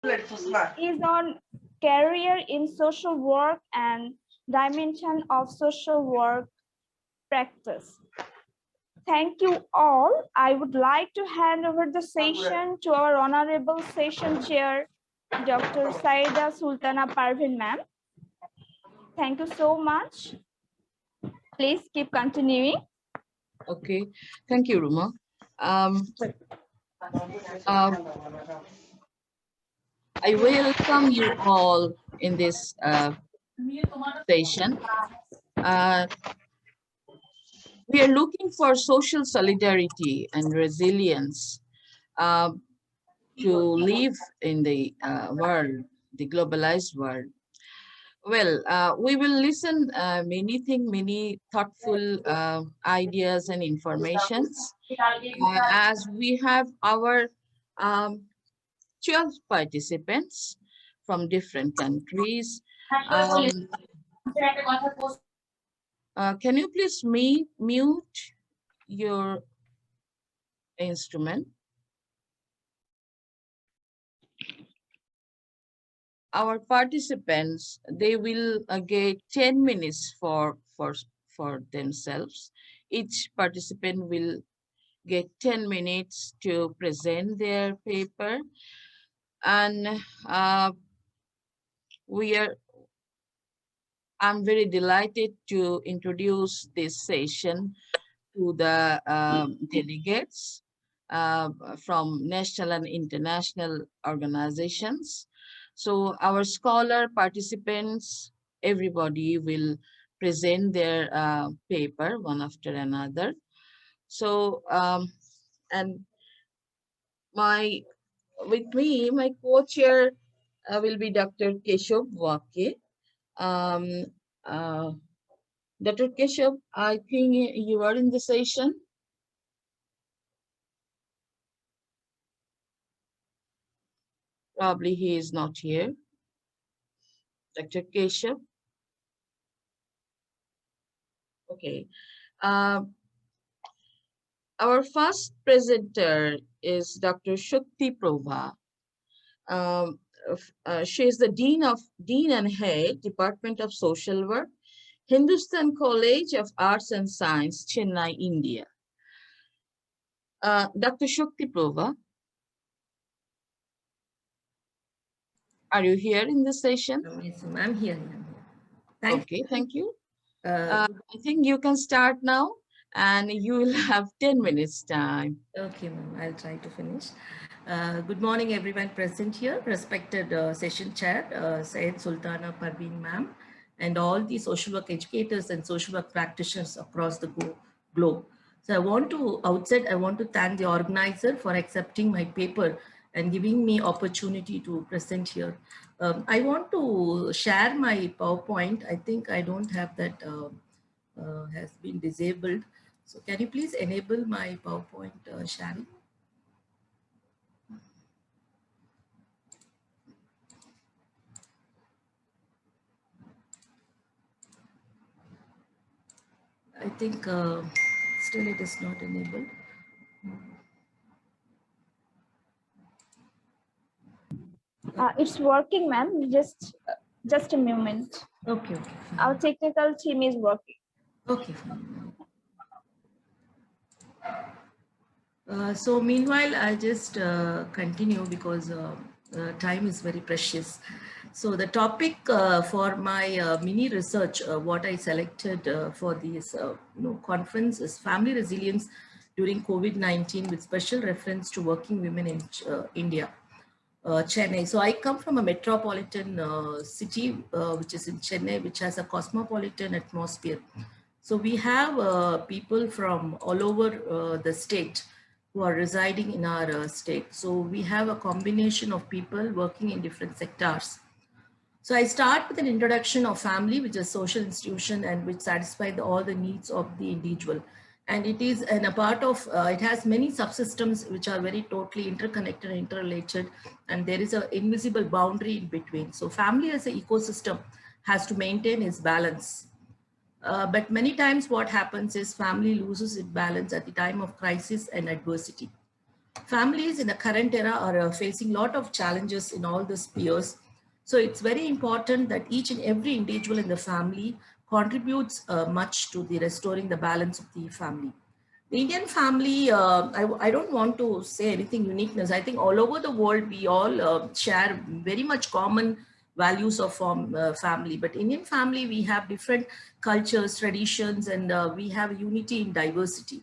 is on career in social work and dimension of social work practice. Thank you all. I would like to hand over the session to our Honorable Session Chair, Dr. Syeda Sultana Parveen ma'am. Thank you so much. Please keep continuing. Okay, thank you, Ruma. I welcome you all in this session. We are looking for social solidarity and resilience to live in the world, the globalized world. Well, we will listen many thoughtful ideas and informations as we have our 12 participants from different countries. Can you please mute your instrument? Our participants, they will get 10 minutes for themselves. Each participant will get 10 minutes to present their paper. And I'm very delighted to introduce this session to the delegates from national and international organizations. So our scholar participants, everybody will present their paper one after another. So, and with me, my co-chair will be Dr. Keshave Walke. Dr. Keshave, I think you are in the session. Probably he is not here. Dr. Keshave. Okay. Our first presenter is Dr. Prabha. She is the Dean and Head, Department of Social Work, Hisdutan College of Arts and Science, Chennai, India. Dr. Prabha, are you here in the session? Yes, I'm here. Okay, thank you. I think you can start now and you will have 10 minutes time. Okay, ma'am, I'll try to finish. Good morning, everyone present here, respected session chair, Syed Sultana Parveen ma'am, and all the social work educators and social work practitioners across the globe. So I want to thank the organizer for accepting my paper and giving me opportunity to present here. I want to share my PowerPoint. I think I don't have that, has been disabled. So can you please enable my PowerPoint sharing? I think still it is not enabled. It's working, ma'am. Just a moment. Okay. Our technical team is working. Okay, fine. So meanwhile, I'll just continue because time is very precious. So the topic for my mini research, what I selected for this conference is family resilience during COVID-19 with special reference to working women in India, Chennai. So I come from a metropolitan city, which is in Chennai, which has a cosmopolitan atmosphere. So we have people from all over the state who are residing in our state. So we have a combination of people working in different sectors. So I start with an introduction of family, which is a social institution and which satisfies all the needs of the individual. And it is a part of, it has many subsystems which are very totally interconnected and interrelated. And there is an invisible boundary in between. So family as an ecosystem has to maintain its balance. But many times what happens is family loses its balance at the time of crisis and adversity. Families in the current era are facing a lot of challenges in all the spheres. So it's very important that each and every individual in the family contributes much to the restoring the balance of the family. The Indian family, I don't want to say anything uniqueness. I think all over the world, we all share very much common values of family. But Indian family, we have different cultures, traditions, and we have unity in diversity.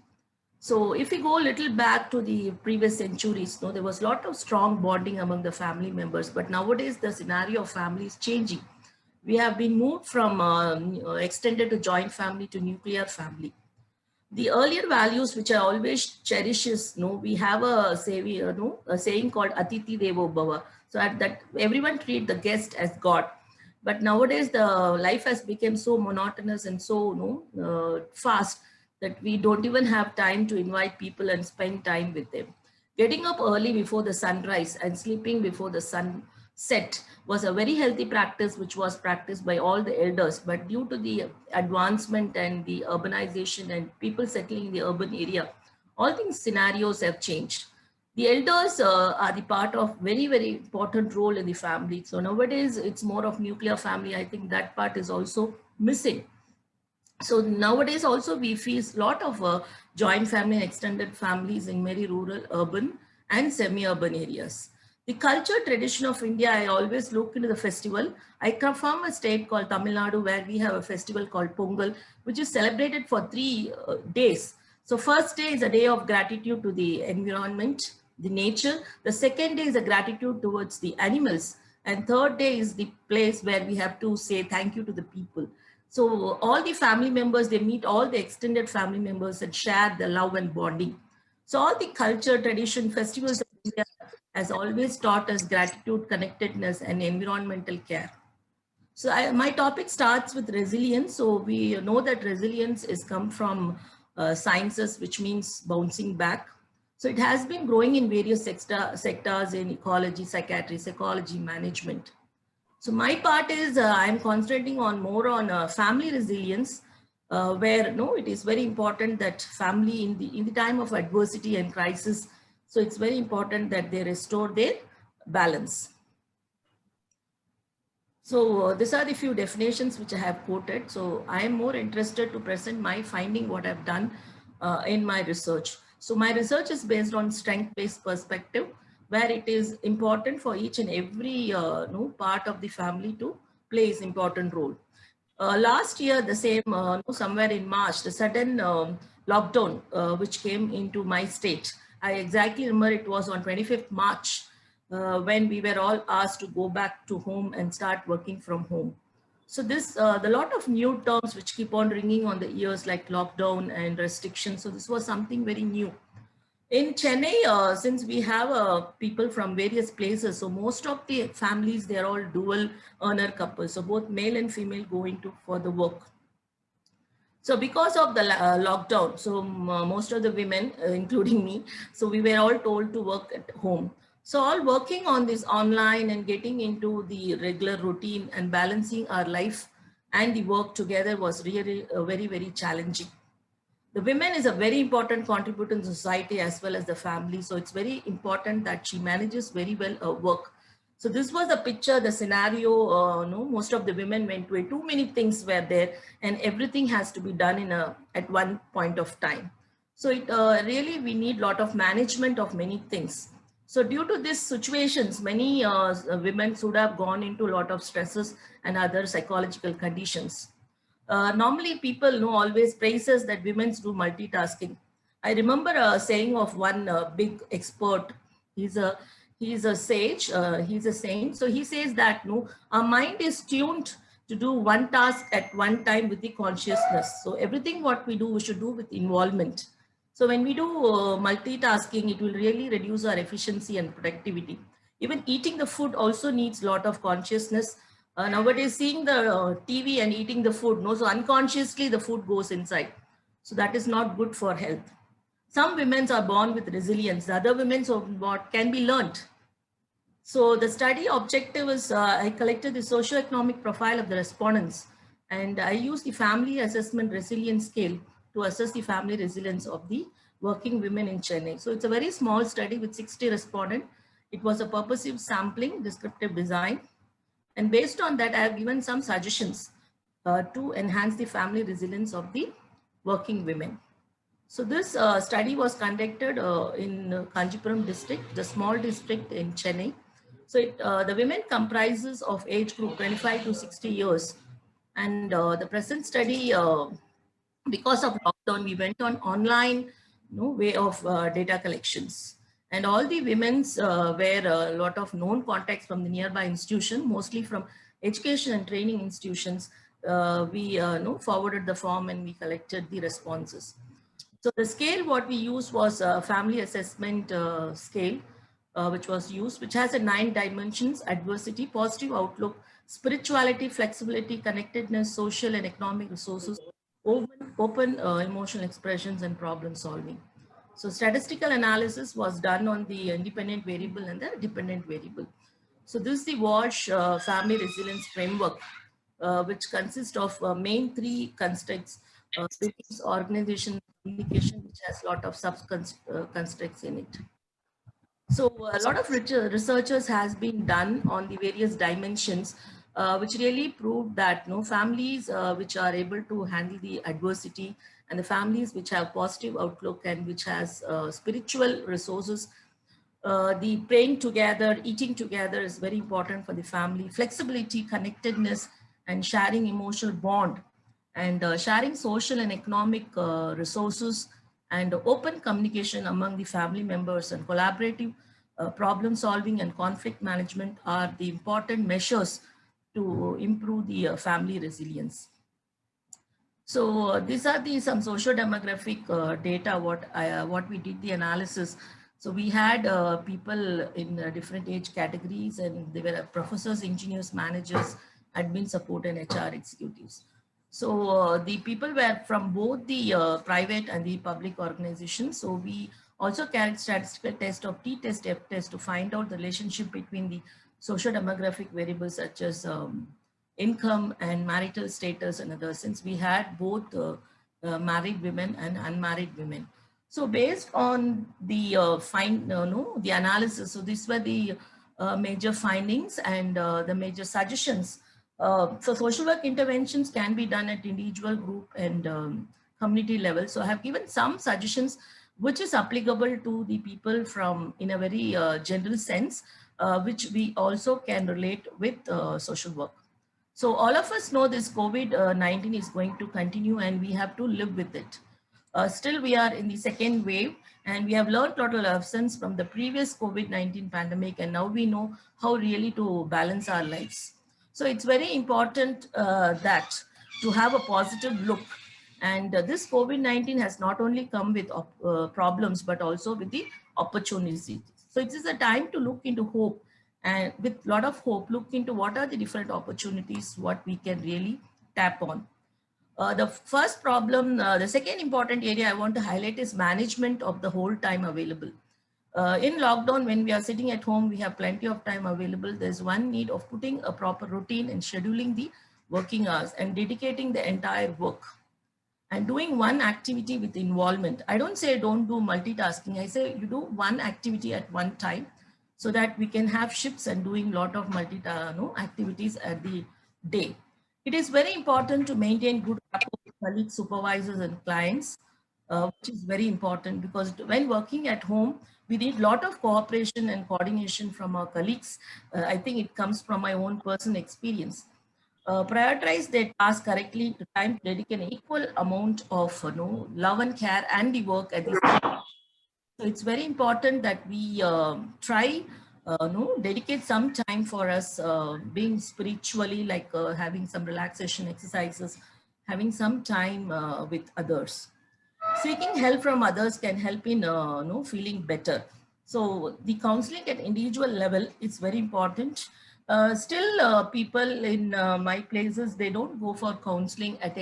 So if we go a little back to the previous centuries, no, there was a lot of strong bonding among the family members. But nowadays, the scenario of family is changing. We have been moved from extended to joint family to nuclear family. The earlier values which I always cherish is, we have a a saying called Atiti Devo Bhava. So that everyone treat the guest as God. But nowadays the life has become so monotonous and so fast that we don't even have time to invite people and spend time with them. Getting up early before the sunrise and sleeping before the sun set was a very healthy practice which was practiced by all the elders, but due to the advancement and the urbanization and people settling in the urban area, all things scenarios have changed. The elders are the part of very important role in the family. So nowadays it's more of nuclear family. I think that part is also missing. So nowadays also we face a lot of joint family and extended families in very rural, urban and semi-urban areas. The culture tradition of India, I always look into the festival. I come from a state called Tamil Nadu where we have a festival called Pongal, which is celebrated for 3 days. So first day is a day of gratitude to the environment, the nature. The second day is a gratitude towards the animals. And third day is the place where we have to say thank you to the people. So all the family members, they meet all the extended family members and share the love and bonding. So all the culture, tradition, festivals of India has always taught us gratitude, connectedness, and environmental care. So my topic starts with resilience. So we know that resilience is come from sciences, which means bouncing back. So it has been growing in various sectors in ecology, psychiatry, psychology, management. So my part is I'm concentrating on more on family resilience, where it is very important that family in the time of adversity and crisis. So it's very important that they restore their balance. So these are the few definitions which I have quoted. So I am more interested to present my finding, what I've done in my research. So my research is based on strength-based perspective, where it is important for each and every part of the family to play its important role. Last year, the same, somewhere in March, the sudden lockdown which came into my state. I exactly remember it was on 25th March when we were all asked to go back to home and start working from home. So this, the lot of new terms which keep on ringing on the ears like lockdown and restrictions. So this was something very new. In Chennai, since we have people from various places, so most of the families, they're all dual earner couples. So both male and female go into for the work. So because of the lockdown, so most of the women, including me, so we were all told to work at home. So all working on this online and getting into the regular routine and balancing our life and the work together was really very challenging. The women is a very important contributor in society as well as the family. So it's very important that she manages very well her work. So this was the picture, the scenario, most of the women went away. Too many things were there and everything has to be done at one point of time. So it really, we need a lot of management of many things. So due to these situations, many women should have gone into a lot of stresses and other psychological conditions. Normally people always praises that women do multitasking. I remember a saying of one big expert. He's a sage, he's a saint. So he says that our mind is tuned to do one task at one time with the consciousness. So everything what we do, we should do with involvement. So when we do multitasking, it will really reduce our efficiency and productivity. Even eating the food also needs a lot of consciousness. Nowadays, seeing the TV and eating the food, so unconsciously the food goes inside. So that is not good for health. Some women are born with resilience. The other women what can be learned. So the study objective is, I collected the socioeconomic profile of the respondents, and I used the family assessment resilience scale to assess the family resilience of the working women in Chennai. So it's a very small study with 60 respondents. It was a purposive sampling, descriptive design. And based on that, I have given some suggestions to enhance the family resilience of the working women. So this study was conducted in Kanchipuram district, the small district in Chennai. So the women comprises of age group 25 to 60 years. And the present study, because of lockdown, we went on online way of data collections. And all the women's were a lot of known contacts from the nearby institution, mostly from education and training institutions. We forwarded the form and we collected the responses. So the scale what we used was a family assessment scale, which was used, which has a 9 dimensions: adversity, positive outlook, spirituality, flexibility, connectedness, social and economic resources, open emotional expressions, and problem solving. So statistical analysis was done on the independent variable and the dependent variable. So this is the WASH family resilience framework, which consists of main 3 constructs: beliefs, organization, communication, which has a lot of sub-constructs in it. So a lot of researchers has been done on the various dimensions, which really proved that families which are able to handle the adversity, and the families which have positive outlook and which has spiritual resources, the praying together, eating together is very important for the family. Flexibility, connectedness, and sharing emotional bond, and sharing social and economic resources, and open communication among the family members, and collaborative problem solving and conflict management are the important measures to improve the family resilience. So these are the some socio-demographic data what we did the analysis. So we had people in different age categories, and they were professors, engineers, managers, admin support, and HR executives. So the people were from both the private and the public organizations. So we also carried statistical test of T-test, F-test to find out the relationship between the socio-demographic variables such as income and marital status and others, since we had both married women and unmarried women. So based on the the analysis, so these were the major findings and the major suggestions. So social work interventions can be done at individual, group, and community level. So I have given some suggestions which is applicable to the people from in a very general sense, which we also can relate with social work. So all of us know this COVID-19 is going to continue and we have to live with it. Still, we are in the second wave, and we have learned a lot of lessons from the previous COVID-19 pandemic, and now we know how really to balance our lives. So it's very important that to have a positive look. And this COVID-19 has not only come with problems, but also with the opportunities. So it is a time to look into hope, and with a lot of hope, look into what are the different opportunities, what we can really tap on. The first problem, the second important area I want to highlight is management of the whole time available. In lockdown, when we are sitting at home, we have plenty of time available. There's one need of putting a proper routine and scheduling the working hours and dedicating the entire work and doing one activity with involvement. I don't say don't do multitasking. I say you do one activity at one time, so that we can have shifts and doing a lot of activities at the day. It is very important to maintain good rapport with colleagues, supervisors, and clients, which is very important, because when working at home, we need a lot of cooperation and coordination from our colleagues. I think it comes from my own personal experience. Prioritize their task correctly, to time to dedicate an equal amount of love and care and the work at the same time. So it's very important that we try dedicate some time for us being spiritually, like having some relaxation exercises, having some time with others. Seeking help from others can help in feeling better. So the counseling at individual level is very important. Still, people in my places, they don't go for counseling at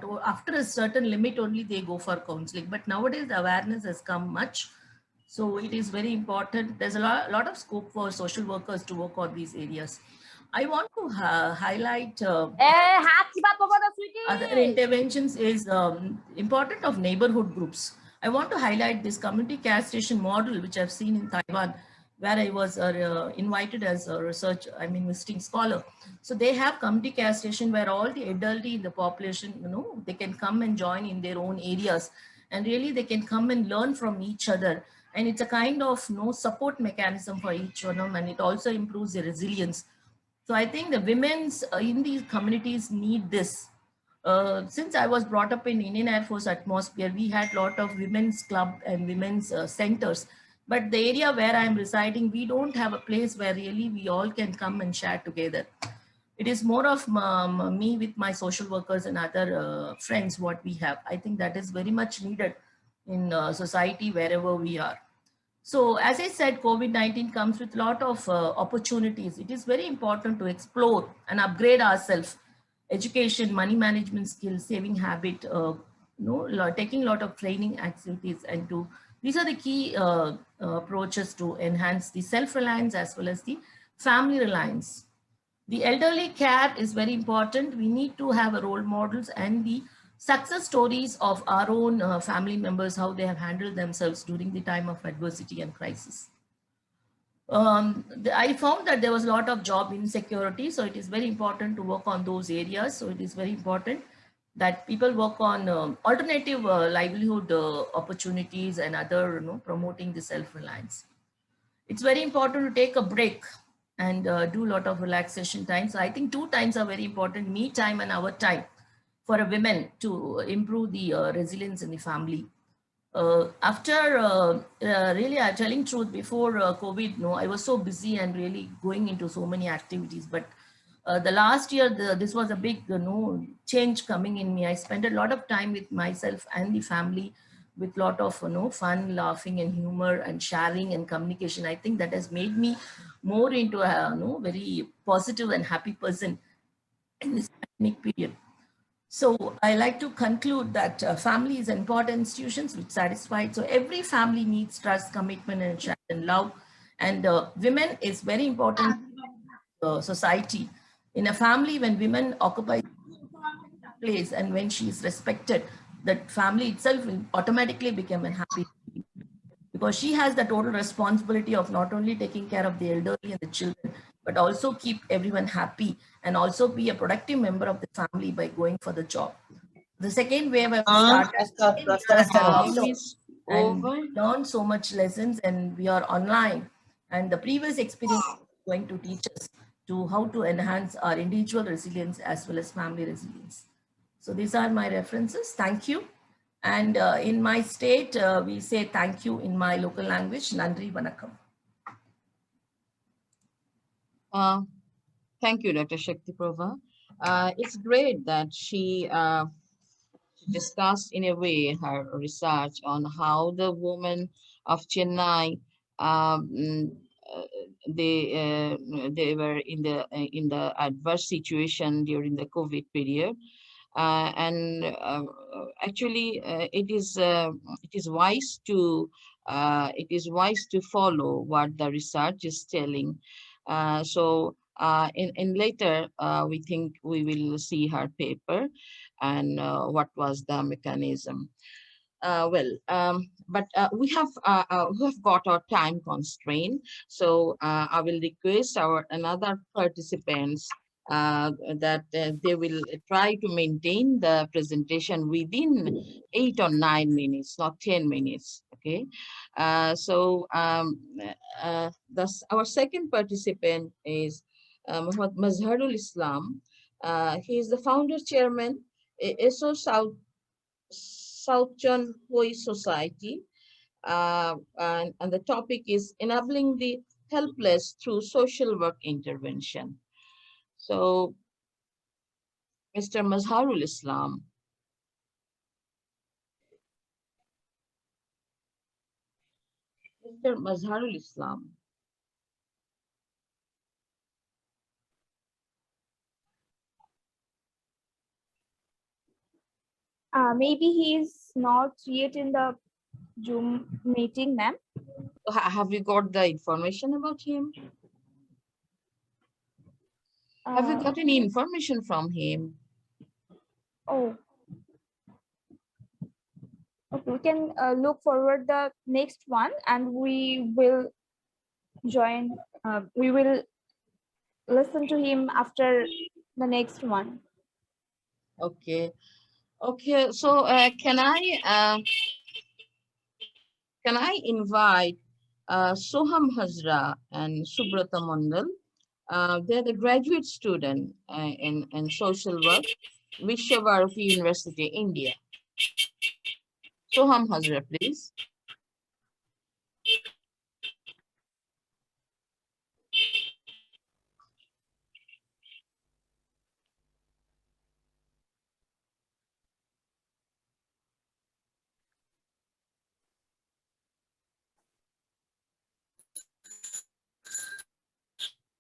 all. After a certain limit only they go for counseling. But nowadays the awareness has come much. So it is very important. There's a lot of scope for social workers to work on these areas. I want to highlight other interventions is important of neighborhood groups. I want to highlight this community care station model, which I've seen in Taiwan, where I was invited as a visiting scholar. So they have community care station where all the elderly in the population, they can come and join in their own areas, and really they can come and learn from each other. And it's a kind of support mechanism for each one of them, and it also improves their resilience. So I think the women's in these communities need this. Since I was brought up in Indian Air Force atmosphere, we had a lot of women's club and women's centers. But the area where I'm residing, we don't have a place where really we all can come and share together. It is more of me with my social workers and other friends what we have. I think that is very much needed in society wherever we are. So as I said, COVID-19 comes with a lot of opportunities. It is very important to explore and upgrade ourselves, education, money management skills, saving habit, taking a lot of training activities, and these are the key approaches to enhance the self-reliance as well as the family reliance. The elderly care is very important. We need to have role models and the success stories of our own family members, how they have handled themselves during the time of adversity and crisis. I found that there was a lot of job insecurity, so it is very important to work on those areas. So it is very important that people work on alternative livelihood opportunities and other, promoting the self-reliance. It's very important to take a break and do a lot of relaxation time. So I think 2 times are very important, me time and our time, for a women to improve the resilience in the family. After really telling truth, before COVID, I was so busy and really going into so many activities. But the last year, this was a big change coming in me. I spent a lot of time with myself and the family, with a lot of fun, laughing and humor and sharing and communication. I think that has made me more into a very positive and happy person in this pandemic period. So I like to conclude that family is an important institutions which satisfied. So every family needs trust, commitment, and shared and love. And women is very important society. In a family, when women occupy place and when she is respected, that family itself will automatically become a happy, because she has the total responsibility of not only taking care of the elderly and the children, but also keep everyone happy and also be a productive member of the family by going for the job. The second wave have started Time is and over. learned so much lessons, and we are online, and the previous experience is going to teach us to how to enhance our individual resilience as well as family resilience. So these are my references. Thank you. And in my state, we say thank you in my local language, Nandri Vanakkam. Thank you, Dr. Shakti Prabha. It's great that she discussed in a way her research on how the women of Chennai they were in the adverse situation during the COVID period, and actually it is wise to follow what the research is telling. In later, we think we will see her paper and what was the mechanism. But we have got our time constraint, so I will request our another participants that they will try to maintain the presentation within 8 or 9 minutes, not 10 minutes. Okay, our second participant is Muhammad Mazharul Islam. He is the founder chairman, ESO Southern Hoi Society, and the topic is enabling the helpless through social work intervention. So, Mr. Mazharul Islam. Mr. Mazharul Islam. Maybe he is not yet in the Zoom meeting, ma'am. Have you got the information about him? Have you got any information from him? Oh, Okay, we can look forward the next one, and we will join. We will listen to him after the next one. Okay. Okay. So can I invite Soham Hazra and Subrata Mandal? They're the graduate student in social work, Vishwabharati University, India. Soham Hazra, please.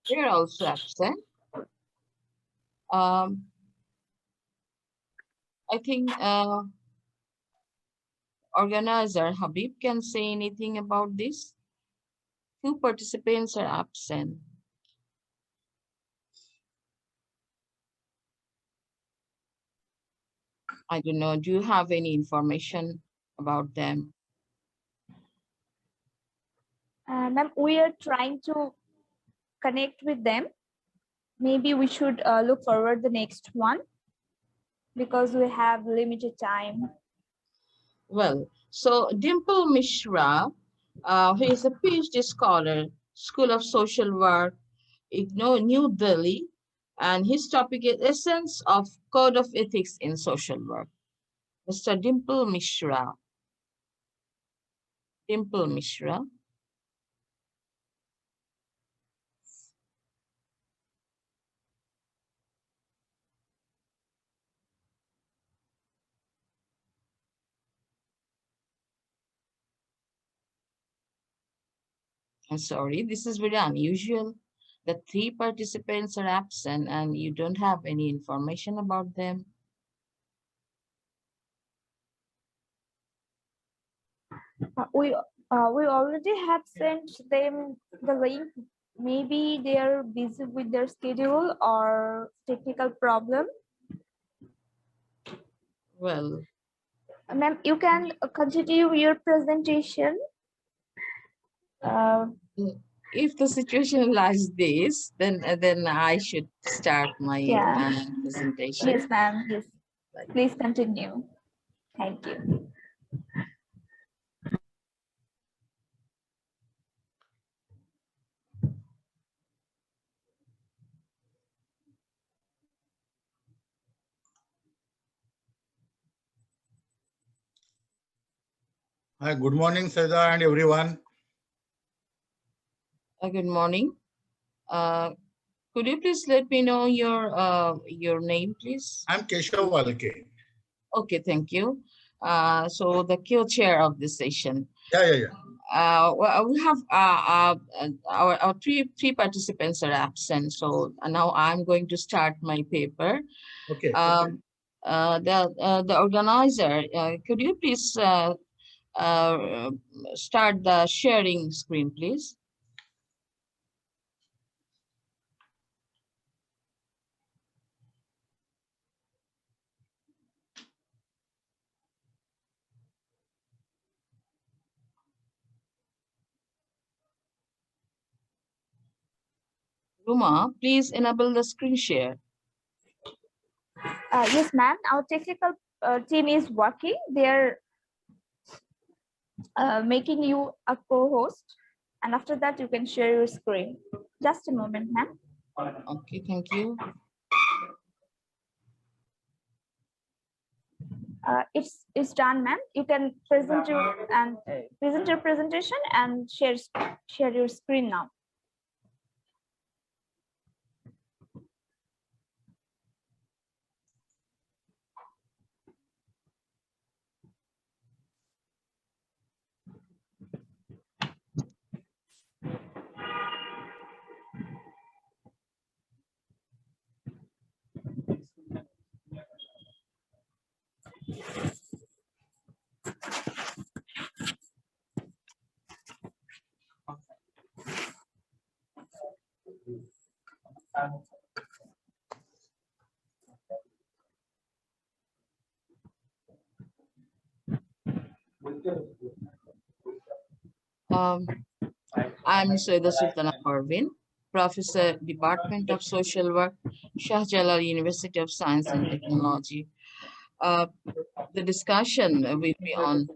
They're also absent. I think organizer Habib can say anything about this. Two participants are absent. I don't know. Do you have any information about them? Ma'am, we are trying to connect with them. Maybe we should look forward the next one because we have limited time. Well, so Dimple Mishra, who is a PhD scholar, School of Social Work, New Delhi, and his topic is Essence of Code of Ethics in Social Work. Mr. Dimple Mishra. Dimple Mishra. I'm sorry, this is very unusual. The three participants are absent and you don't have any information about them. We already have sent them the link. Maybe they are busy with their schedule or technical problem. Well, Ma'am, you can continue your presentation. if the situation lies this, then I should start my Yeah. presentation. Yes, ma'am. Yes. Please continue. Thank you. Hi, good morning, Syeda and everyone. Good morning. Could you please let me know your name, please? I'm Keshave Walke. Okay, thank you. So the co-chair of this session. Yeah. Well, we have our three participants are absent. So now I'm going to start my paper. Okay. The organizer, could you please start the sharing screen, please? Ruma, please enable the screen share. Yes, ma'am. Our technical team is working. They're making you a co-host, and after that you can share your screen. Just a moment, ma'am. Okay, thank you. It's done, ma'am. You can present your presentation and share your screen now. I'm Syeda Sultana Parveen, Professor, Department of Social Work, Shah Jalal University of Science and Technology. Uh, the discussion will be on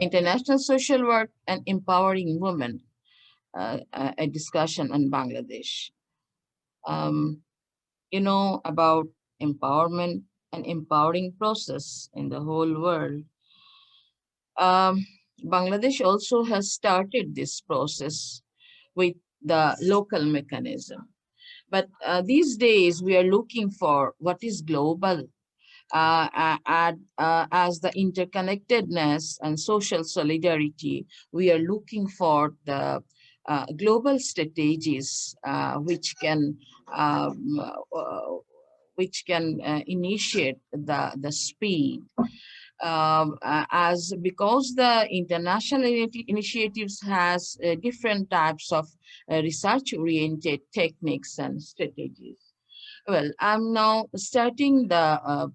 international social work and empowering women, a discussion on Bangladesh. You know about empowerment and empowering process in the whole world. Bangladesh also has started this process with the local mechanism. But these days we are looking for what is global as the interconnectedness and social solidarity. We are looking for the global strategies which can initiate the speed as because the international initiatives has different types of research-oriented techniques and strategies. Well, I'm now starting the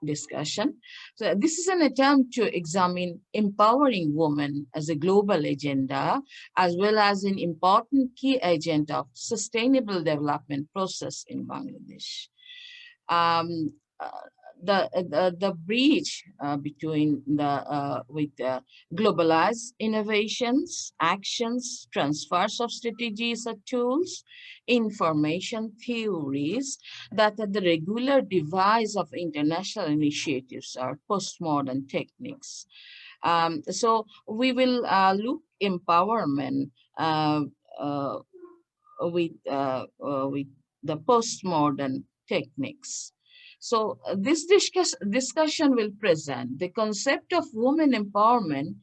discussion. So this is an attempt to examine empowering women as a global agenda, as well as an important key agent of sustainable development process in Bangladesh. Um, uh, the bridge between with globalized innovations, actions, transfers of strategies or tools, information theories that are the regular device of international initiatives or postmodern techniques. So we will look empowerment uh, uh, with the postmodern techniques. So this discussion will present the concept of women empowerment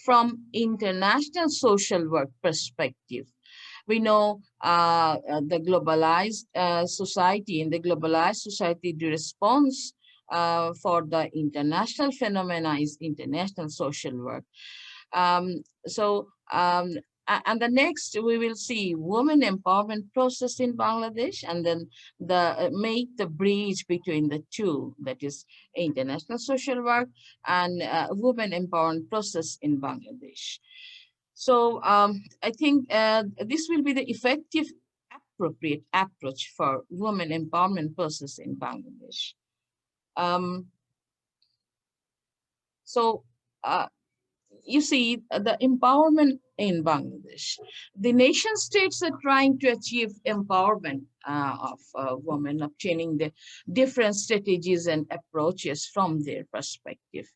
from international social work perspective. We know the globalized society. In the globalized society, the response for the international phenomena is international social work. So and the next we will see women empowerment process in Bangladesh, and then the make the bridge between the two, that is international social work and women empowerment process in Bangladesh. So I think this will be the effective, appropriate approach for women empowerment process in Bangladesh. So you see the empowerment in Bangladesh. The nation states are trying to achieve empowerment of women, obtaining the different strategies and approaches from their perspective.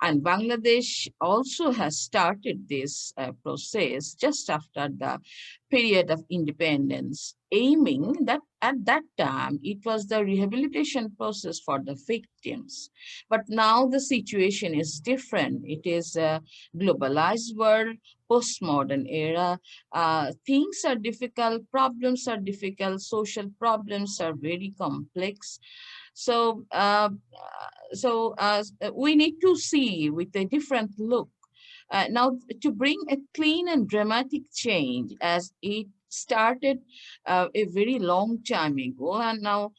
And Bangladesh also has started this process just after the period of independence, aiming that at that time it was the rehabilitation process for the victims. But now the situation is different. It is a globalized world, postmodern era. Things are difficult, problems are difficult, social problems are very complex. So, we need to see with a different look. Now, to bring a clean and dramatic change, as it started a very long time ago, and now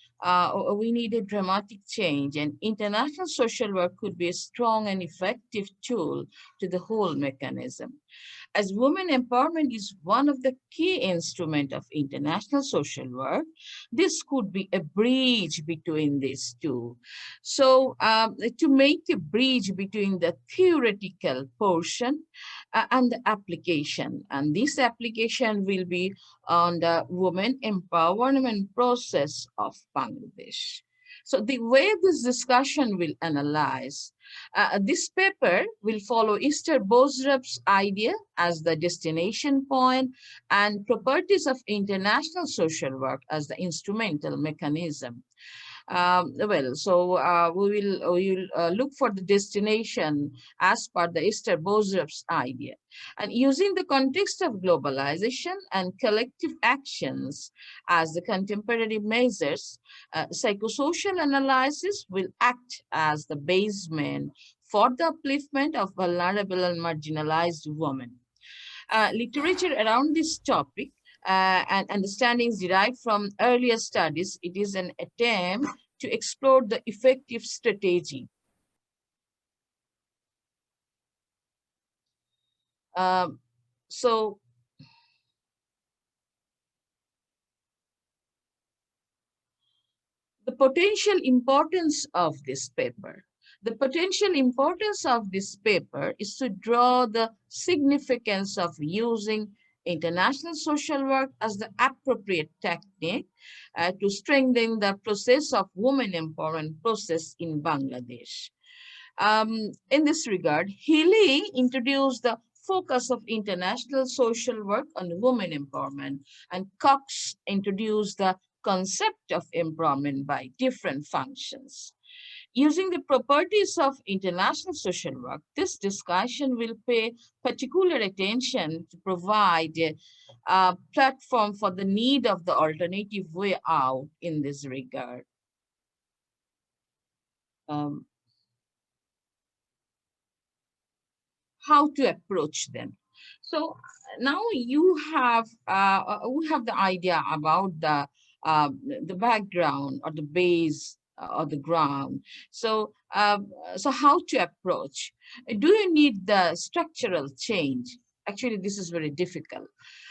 we need a dramatic change, and international social work could be a strong and effective tool to the whole mechanism. As women empowerment is one of the key instruments of international social work, this could be a bridge between these two. So to make a bridge between the theoretical portion and the application, and this application will be on the women empowerment process of Bangladesh. So the way this discussion will analyze, this paper will follow Esther Bosrup's idea as the destination point and properties of international social work as the instrumental mechanism. We will look for the destination as per the Esther Bosrup's idea. And using the context of globalization and collective actions as the contemporary measures, psychosocial analysis will act as the basement for the upliftment of vulnerable and marginalized women. Literature around this topic and understandings derived from earlier studies, it is an attempt to explore the effective strategy So the potential importance of this paper. The potential importance of this paper is to draw the significance of using international social work as the appropriate technique to strengthen the process of women empowerment process in Bangladesh. In this regard, Healy introduced the focus of international social work on women empowerment, and Cox introduced the concept of empowerment by different functions. Using the properties of international social work, this discussion will pay particular attention to provide a platform for the need of the alternative way out in this regard. How to approach them. So now you have we have the idea about the background or the base or the ground. So so how to approach? Do you need the structural change? Actually, this is very difficult.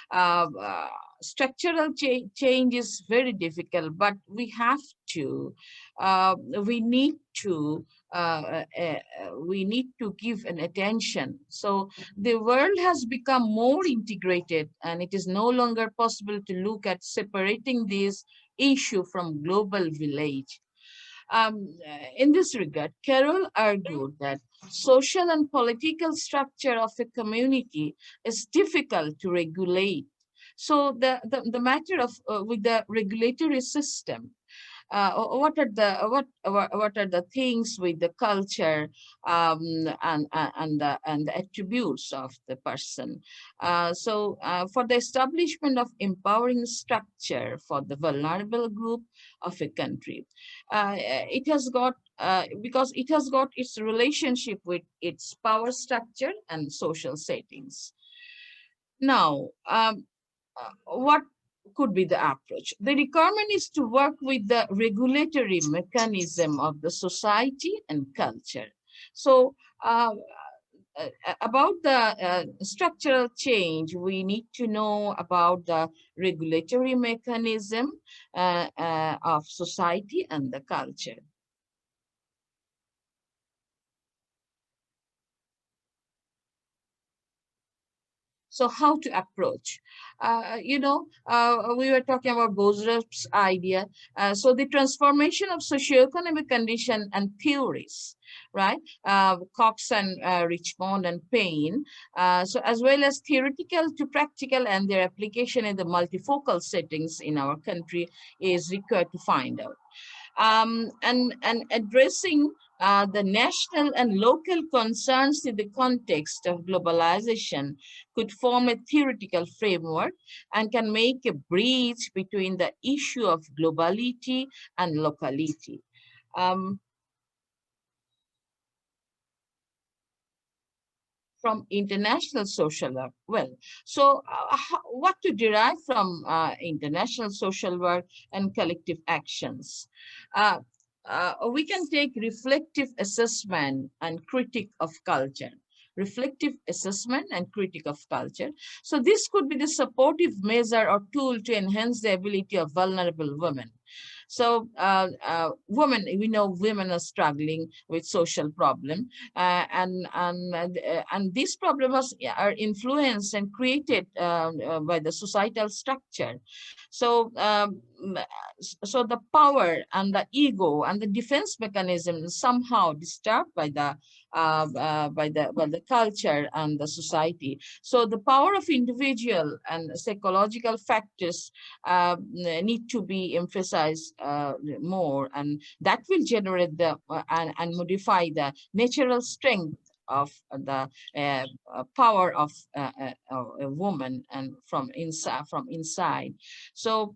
Uh, uh, Structural change is very difficult, but we have to, we need to we need to give an attention. So the world has become more integrated, and it is no longer possible to look at separating this issue from global village. In this regard, Carol argued that social and political structure of a community is difficult to regulate. So the matter of with the regulatory system, what are the things with the culture and the attributes of the person. For the establishment of empowering structure for the vulnerable group of a country, it has got because it has got its relationship with its power structure and social settings. Now, what could be the approach? The requirement is to work with the regulatory mechanism of the society and culture. So about the structural change, we need to know about the regulatory mechanism of society and the culture. So how to approach? We were talking about Bosworth's idea. So the transformation of socioeconomic condition and theories, right? Cox and Richmond and Payne. So as well as theoretical to practical and their application in the multifocal settings in our country is required to find out. And addressing the national and local concerns in the context of globalization could form a theoretical framework and can make a bridge between the issue of globality and locality. From international social work. Well, so what to derive from international social work and collective actions? We can take reflective assessment and critique of culture. Reflective assessment and critique of culture. So this could be the supportive measure or tool to enhance the ability of vulnerable women. So women, we know women are struggling with social problem, and these problems are influenced and created by the societal structure. So so the power and the ego and the defense mechanism is somehow disturbed by the culture and the society. So the power of individual and psychological factors need to be emphasized more, and that will generate the and modify the natural strength of the power of a woman and from inside. So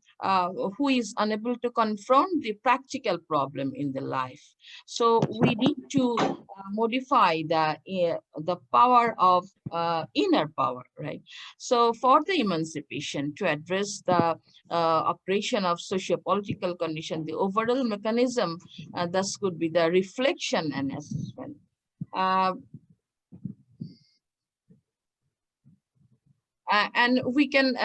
who is unable to confront the practical problem in the life. So we need to modify the power of inner power, right? So for the emancipation, to address the operation of socio-political condition, the overall mechanism thus could be the reflection and assessment. And we can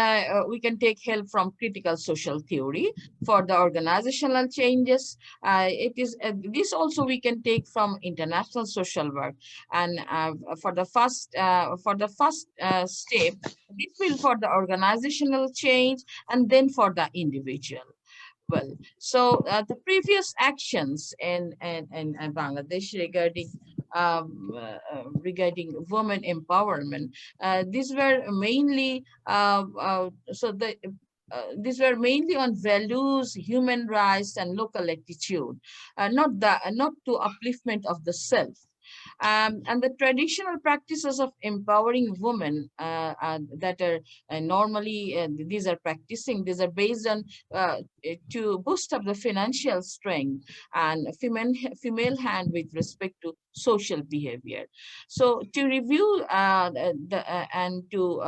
take help from critical social theory for the organizational changes. It is this also we can take from international social work. And for the first step, this will for the organizational change, and then for the individual. Well, so the previous actions in Bangladesh regarding women empowerment, these were mainly these were mainly on values, human rights, and local attitude, not to upliftment of the self. And the traditional practices of empowering women that are normally these are based on to boost up the financial strength and female hand with respect to social behavior. So to review and to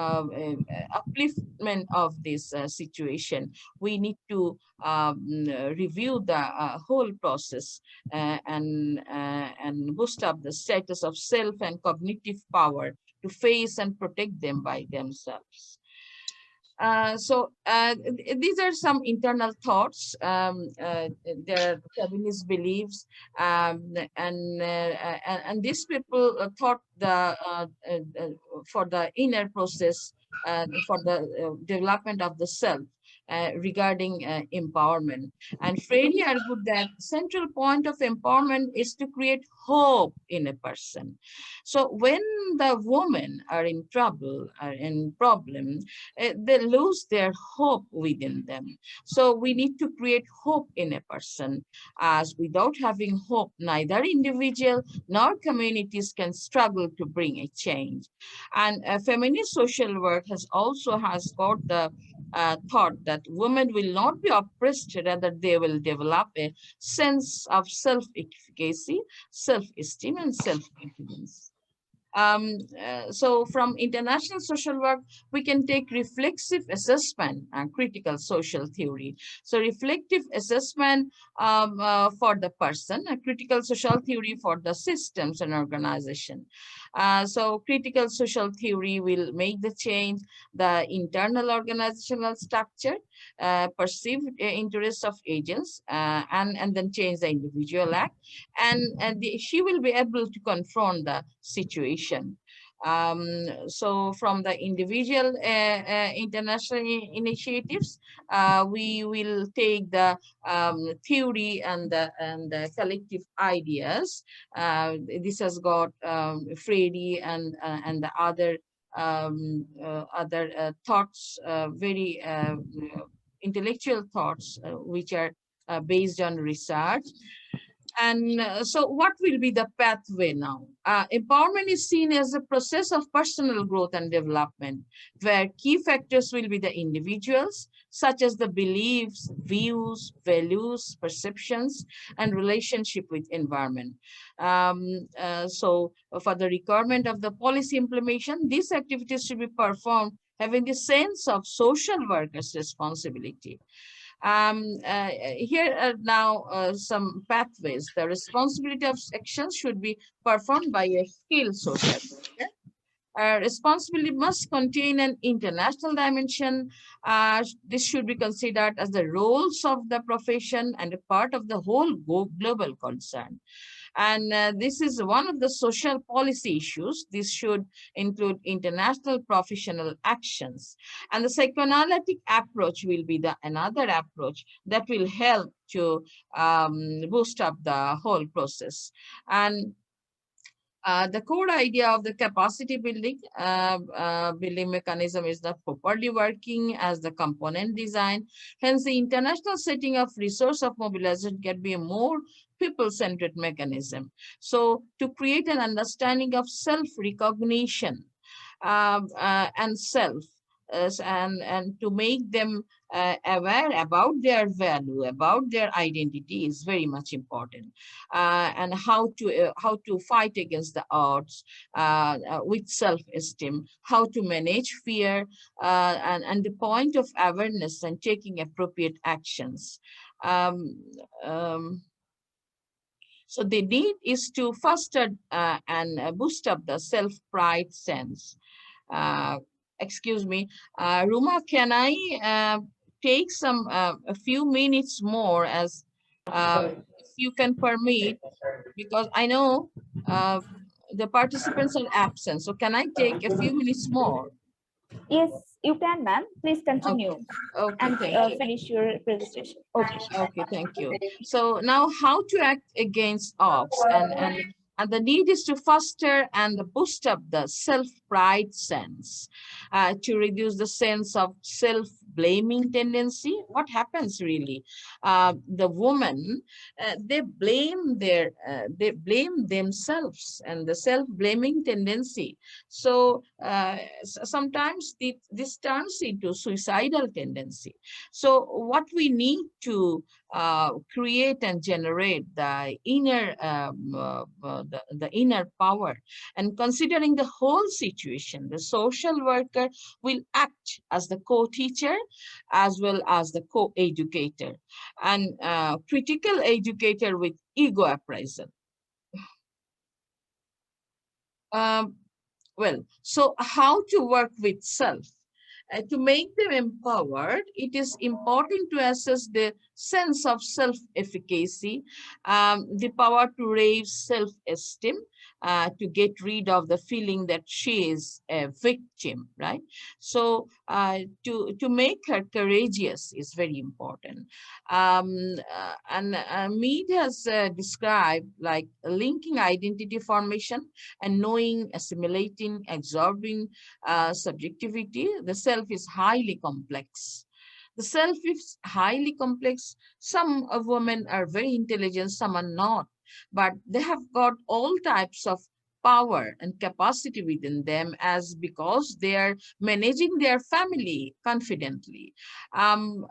upliftment of this situation, we need to review the whole process and boost up the status of self and cognitive power to face and protect them by themselves. These are some internal thoughts. Their feminist beliefs, and these people thought for the inner process, for the development of the self. Regarding empowerment. And Freire argued that central point of empowerment is to create hope in a person. So when the women are in trouble, are in problem, they lose their hope within them. So we need to create hope in a person, as without having hope, neither individual nor communities can struggle to bring a change. And feminist social work has got the thought that women will not be oppressed, rather they will develop a sense of self-efficacy, self-esteem, and self-confidence. So from international social work, we can take reflexive assessment and critical social theory. So reflective assessment for the person, a critical social theory for the systems and organization. So critical social theory will make the change, the internal organizational structure, perceived interests of agents, and then change the individual act. And she will be able to confront the situation. So from the individual international initiatives, we will take the theory and the collective ideas. This has got Freire and the other thoughts, very intellectual thoughts, which are based on research. And so what will be the pathway now? Empowerment is seen as a process of personal growth and development, where key factors will be the individuals, such as the beliefs, views, values, perceptions, and relationship with environment. So for the requirement of the policy implementation, these activities should be performed having the sense of social workers' responsibility. Here are now some pathways. The responsibility of actions should be performed by a skilled social worker. Responsibility must contain an international dimension. This should be considered as the roles of the profession and a part of the whole global concern. And this is one of the social policy issues. This should include international professional actions. And the psychoanalytic approach will be another approach that will help to boost up the whole process. And the core idea of the capacity building mechanism is not properly working as the component design. Hence, the international setting of resource of mobilization can be a more people-centered mechanism. So to create an understanding of self-recognition and self, and to make them aware about their value, about their identity is very much important. And how to fight against the odds with self-esteem, how to manage fear, and the point of awareness and taking appropriate actions. So the need is to foster and boost up the self-pride sense. excuse me, Ruma, can I take a few minutes more, as if you can permit, because I know the participants are absent. So can I take a few minutes more? Yes, you can, ma'am. Please Okay, continue okay, and thank you. finish your presentation. Okay. Okay, thank you. So now how to act against ops, and the need is to foster and boost up the self-pride sense, to reduce the sense of self-blaming tendency. What happens really? The woman, they blame themselves, and the self-blaming tendency. So sometimes this turns into suicidal tendency. So what we need to create and generate the inner the inner power, and considering the whole situation, the social worker will act as the co-teacher as well as the co-educator, and critical educator with ego appraisal. Um, well, so how to work with self? To make them empowered, it is important to assess the sense of self-efficacy, the power to raise self-esteem, to get rid of the feeling that she is a victim, right? So to make her courageous is very important. And Mead has described like linking identity formation and knowing, assimilating, absorbing subjectivity. The self is highly complex. The self is highly complex. Some of women are very intelligent, some are not, but they have got all types of power and capacity within them, as because they are managing their family confidently. How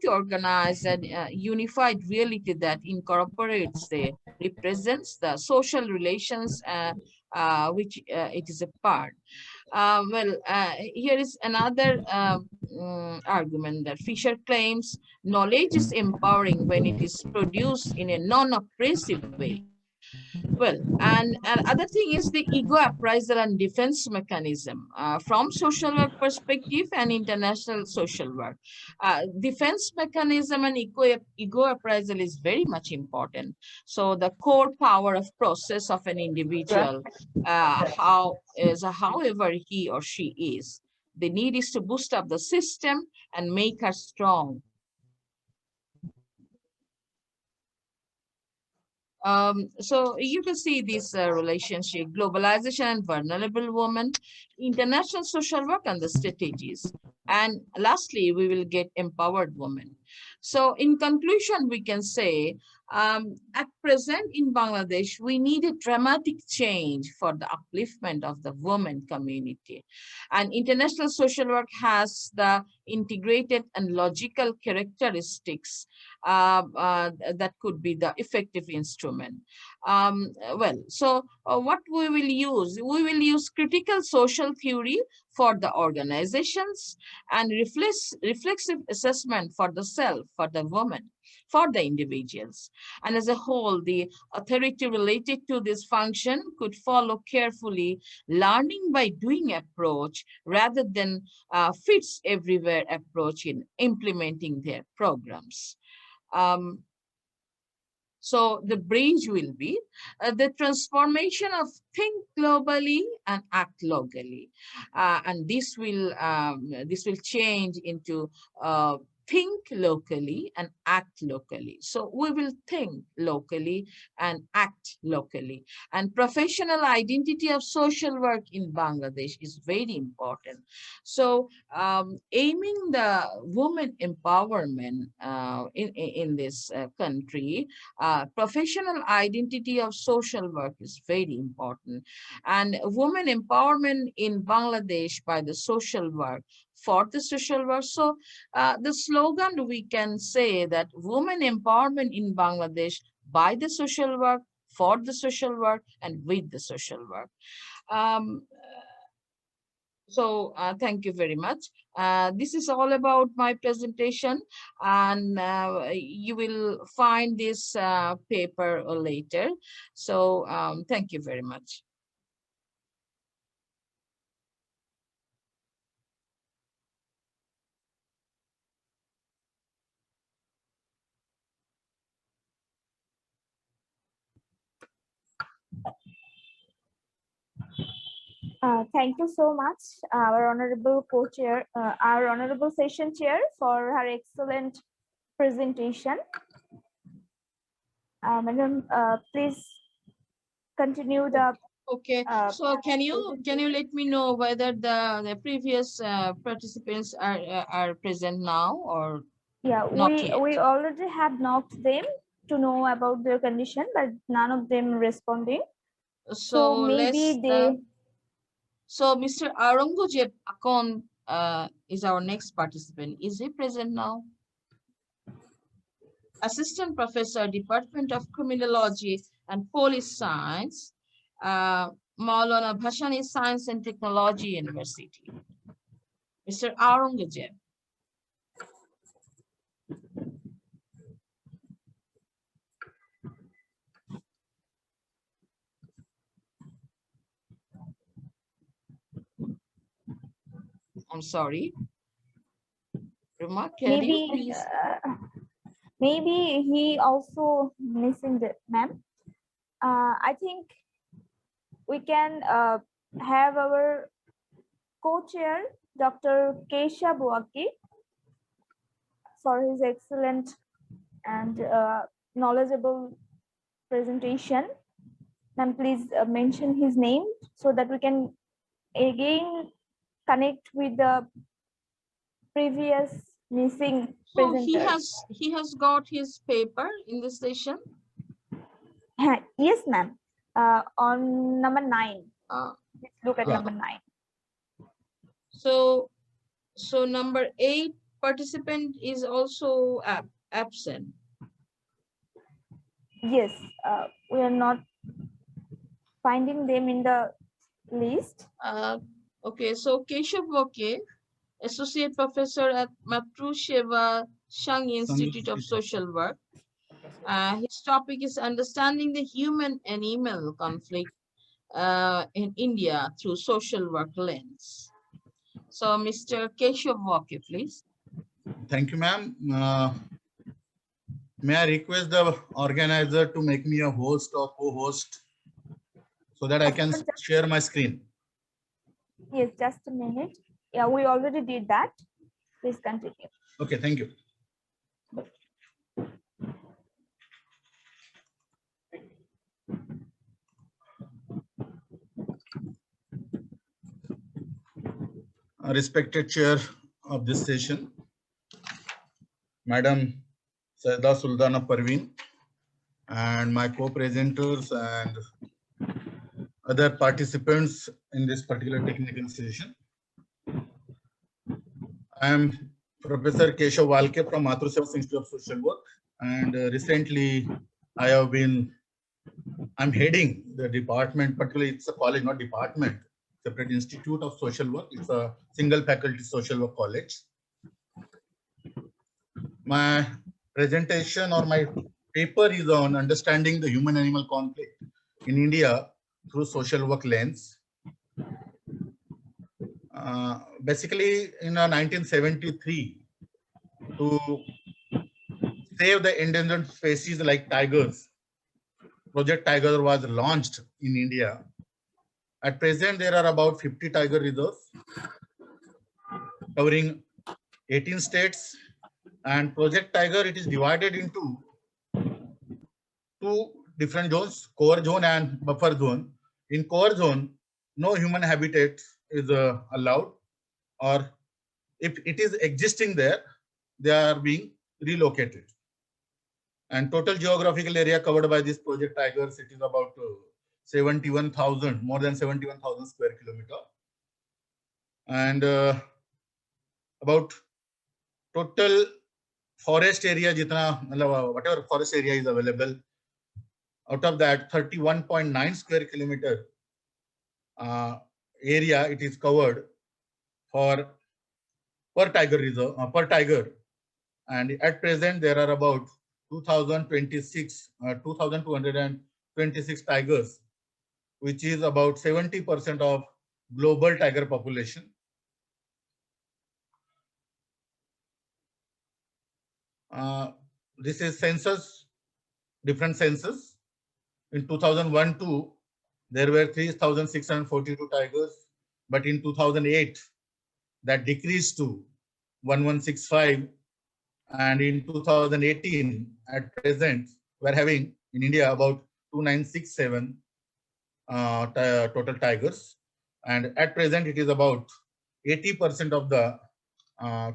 to organize a unified reality that incorporates the represents the social relations which it is a part. Here is another argument that Fisher claims knowledge is empowering when it is produced in a non-oppressive way. Well, and other thing is the ego appraisal and defense mechanism from social work perspective and international social work. Defense mechanism and ego appraisal is very much important. So the core power of process of an individual, however he or she is, the need is to boost up the system and make her strong. So you can see this relationship, globalization and vulnerable women, international social work and the strategies. And lastly, we will get empowered women. So in conclusion, we can say, at present in Bangladesh, we need a dramatic change for the upliftment of the women community. And international social work has the integrated and logical characteristics that could be the effective instrument. What we will use? We will use critical social theory for the organizations and reflexive assessment for the self, for the woman, for the individuals. And as a whole, the authority related to this function could follow carefully learning by doing approach rather than fits everywhere approach in implementing their programs. So the bridge will be the transformation of think globally and act locally, and this will change into think locally and act locally. So we will think locally and act locally. And professional identity of social work in Bangladesh is very important. So aiming the women empowerment in this country, professional identity of social work is very important. And women empowerment in Bangladesh by the social work, for the social work. So the slogan we can say that women empowerment in Bangladesh by the social work, for the social work, and with the social work. Thank you very much. This is all about my presentation, and you will find this paper later. So thank you very much. Thank you so much, our honorable co-chair, our honorable session chair, for her excellent presentation. Madam, please continue the. Okay, so can you let me know whether the previous participants are present now or Yeah, not we yet? already have knocked them to know about their condition, but none of them responding. So maybe they. So Mr. Aurangzeb Akon is our next participant. Is he present now? Assistant Professor, Department of Criminology and Police Science, Maulana Bhashani Science and Technology University. Mr. Aurangzeb. I'm sorry. Remark, Maybe maybe he also missing the ma'am. I think we can have our co-chair, Dr. Keshave Walke, for his excellent and knowledgeable presentation. Ma'am, please mention his name so that we can again connect with the previous missing so presenters. he has got his paper in the station. Yes, ma'am. On number 9. Let's look at number 9. So number 8 participant is also absent. Yes, we are not finding them in the list. Okay, so Keshave Walke, Associate Professor at Matru Sewa Sangh Institute of Social Work. His topic is understanding the human animal conflict in India through social work lens. So, Mr. Keshave Walke, please. Thank you, ma'am. May I request the organizer to make me a host or co-host so that I can share my screen? Yes, just a minute. Yeah, we already did that. Please continue. Okay, thank you. Respected chair of this session, Madam Syeda Sultana Parveen, and my co-presenters and other participants in this particular technical session. I am Professor Keshave Walke from Matru Sewa Institute of Social Work, and recently I'm heading the department, particularly it's a college, not department, separate Institute of Social Work. It's a single faculty social work college. My presentation or my paper is on understanding the human-animal conflict in India through social work lens. Basically, in 1973, to save the endangered species like tigers, Project Tiger was launched in India. At present, there are about 50 tiger reserves covering 18 states. And Project Tiger, it is divided into 2 different zones, core zone and buffer zone. In core zone, no human habitat is allowed, or if it is existing there, they are being relocated. And total geographical area covered by this Project Tigers, it is about 71,000, more than 71,000 square kilometer. And about total forest area, whatever forest area is available, out of that 31.9 square kilometer area, it is covered for per tiger reserve, per tiger. And at present, there are about 2,226 tigers, which is about 70% of global tiger population. This is census, different census. In 2001-2, there were 3,642 tigers. but in 2008, that decreased to 1165. And in 2018, at present, we're having in India about 2967 total tigers. And at present, it is about 80% of the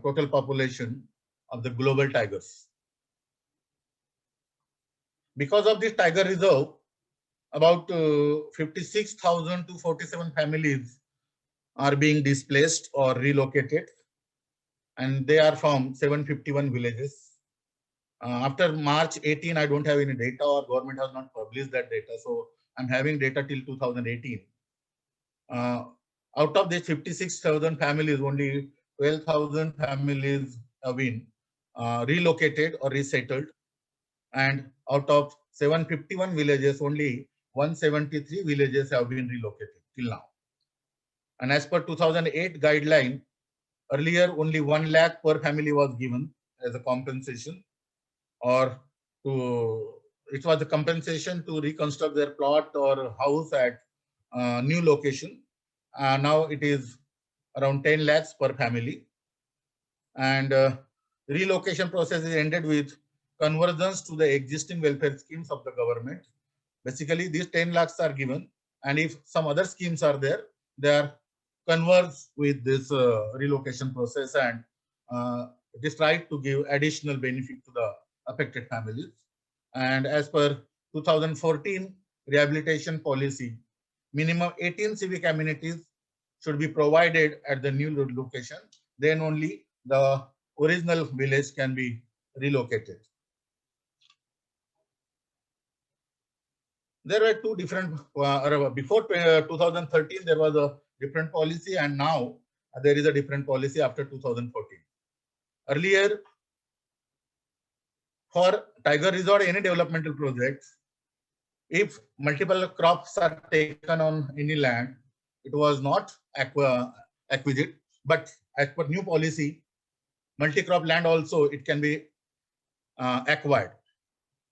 total population of the global tigers. Because of this tiger reserve, about 56,000 to 47 families are being displaced or relocated, and they are from 751 villages. After March 18, I don't have any data, or government has not published that data. So I'm having data till 2018. Out of these 56,000 families, only 12,000 families have been relocated or resettled. And out of 751 villages, only 173 villages have been relocated till now. And as per 2008 guideline, earlier only 1 lakh per family was given as a compensation, or it was a compensation to reconstruct their plot or house at new location. Now it is around 10 lakhs per family. And relocation process is ended with convergence to the existing welfare schemes of the government. Basically, these 10 lakhs are given, and if some other schemes are there, they are converged with this relocation process, and it is tried to give additional benefit to the affected families. And as per 2014 rehabilitation policy, minimum 18 civic amenities should be provided at the new location. Then only the original village can be relocated. There were two different, before 2013, there was a different policy, and now there is a different policy after 2014. Earlier, for tiger resort, any developmental projects, if multiple crops are taken on any land, it was not acquisite, but as per new policy, multi-crop land also, it can be acquired.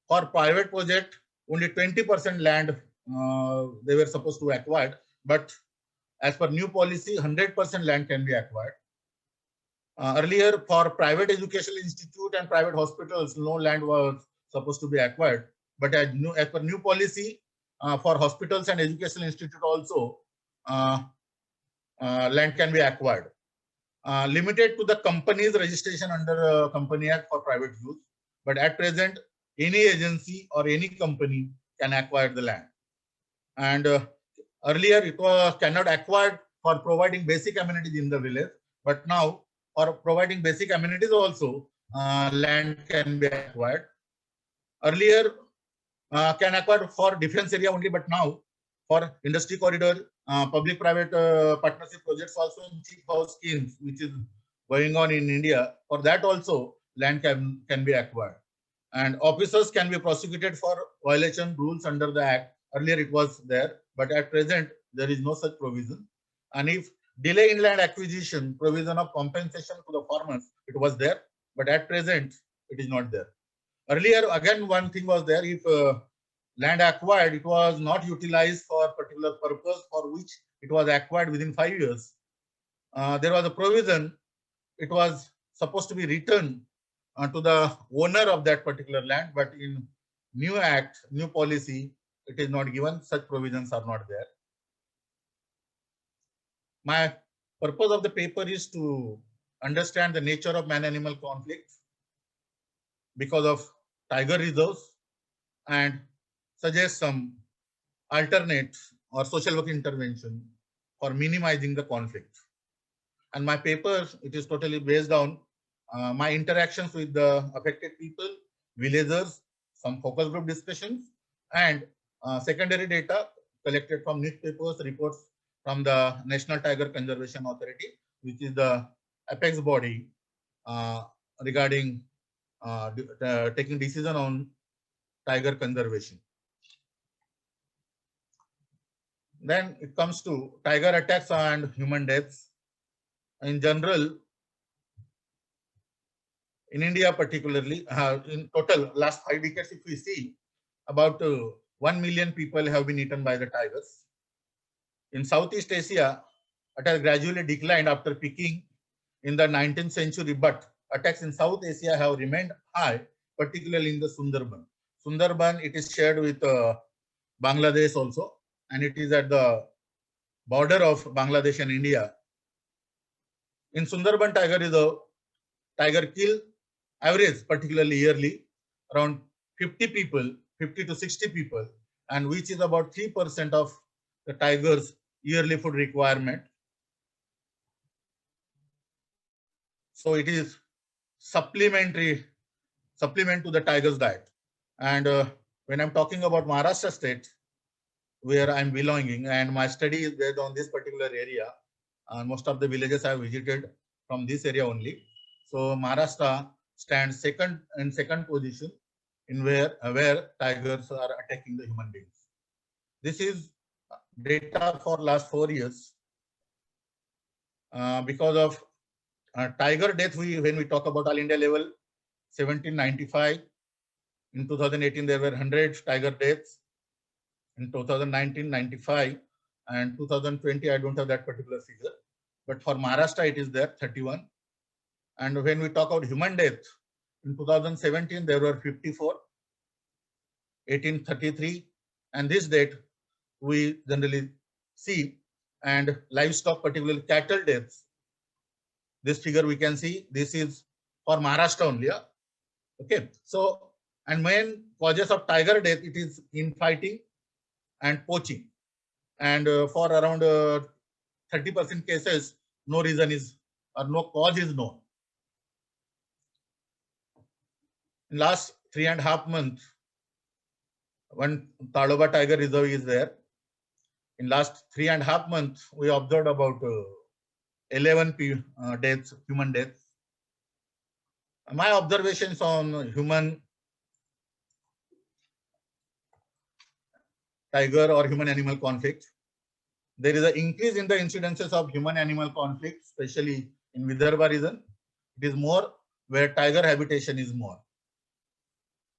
For private project, only 20% land they were supposed to acquire, but as per new policy, 100% land can be acquired. Earlier, for private educational institute and private hospitals, no land was supposed to be acquired. But as per new policy, for hospitals and educational institute also, land can be acquired. Limited to the company's registration under Company Act for private use. But at present, any agency or any company can acquire the land. And earlier, it was cannot acquired for providing basic amenities in the village. But now, for providing basic amenities also, land can be acquired. Earlier, can acquire for defense area only, but now for industry corridor, public-private partnership projects also in cheap house schemes, which is going on in India. For that also, land can be acquired. And officers can be prosecuted for violation rules under the Act. Earlier it was there, but at present, there is no such provision. And if delay in land acquisition, provision of compensation to the farmers, it was there, but at present, it is not there. Earlier, again, one thing was there, if land acquired, it was not utilized for a particular purpose for which it was acquired within 5 years. There was a provision, it was supposed to be returned to the owner of that particular land, but in new act, new policy, it is not given, such provisions are not there. My purpose of the paper is to understand the nature of man-animal conflicts because of tiger reserves and suggest some alternate or social work intervention for minimizing the conflict. And my paper, it is totally based on my interactions with the affected people, villagers, some focus group discussions, and secondary data collected from newspapers, reports from the National Tiger Conservation Authority, which is the apex body regarding taking decision on tiger conservation. Then it comes to tiger attacks and human deaths. In general, in India particularly, in total last 5 decades, if we see, about 1 million people have been eaten by the tigers. In Southeast Asia, it has gradually declined after peaking in the 19th century, but attacks in South Asia have remained high, particularly in the Sundarban. Sundarban, it is shared with Bangladesh also, and it is at the border of Bangladesh and India. In Sundarban, tiger kill average, particularly yearly, around 50 people, 50 to 60 people, and which is about 3% of the tiger's yearly food requirement. So it is supplement to the tiger's diet. And when I'm talking about Maharashtra state, where I'm belonging, and my study is based on this particular area, and most of the villages I have visited from this area only. So Maharashtra stands second position in where tigers are attacking the human beings. This is data for last 4 years. Because of tiger death, when we talk about all India level, 1795. In 2018, there were 100 tiger deaths. In 2019, 95. And 2020, I don't have that particular figure. But for Maharashtra, it is there, 31. And when we talk about human death, in 2017, there were 54, 1833. And this date, we generally see. And livestock, particularly cattle deaths, this figure we can see, this is for Maharashtra only. Yeah? Okay. So, and main causes of tiger death, it is infighting and poaching. And for around 30% cases, no reason is or no cause is known. In last 3.5 months, one Taloba Tiger Reserve is there. In last 3.5 months, we observed about 11 deaths, human deaths. My observations on human tiger or human animal conflict, there is an increase in the incidences of human animal conflict, especially in Vidarbha region. It is more where tiger habitation is more.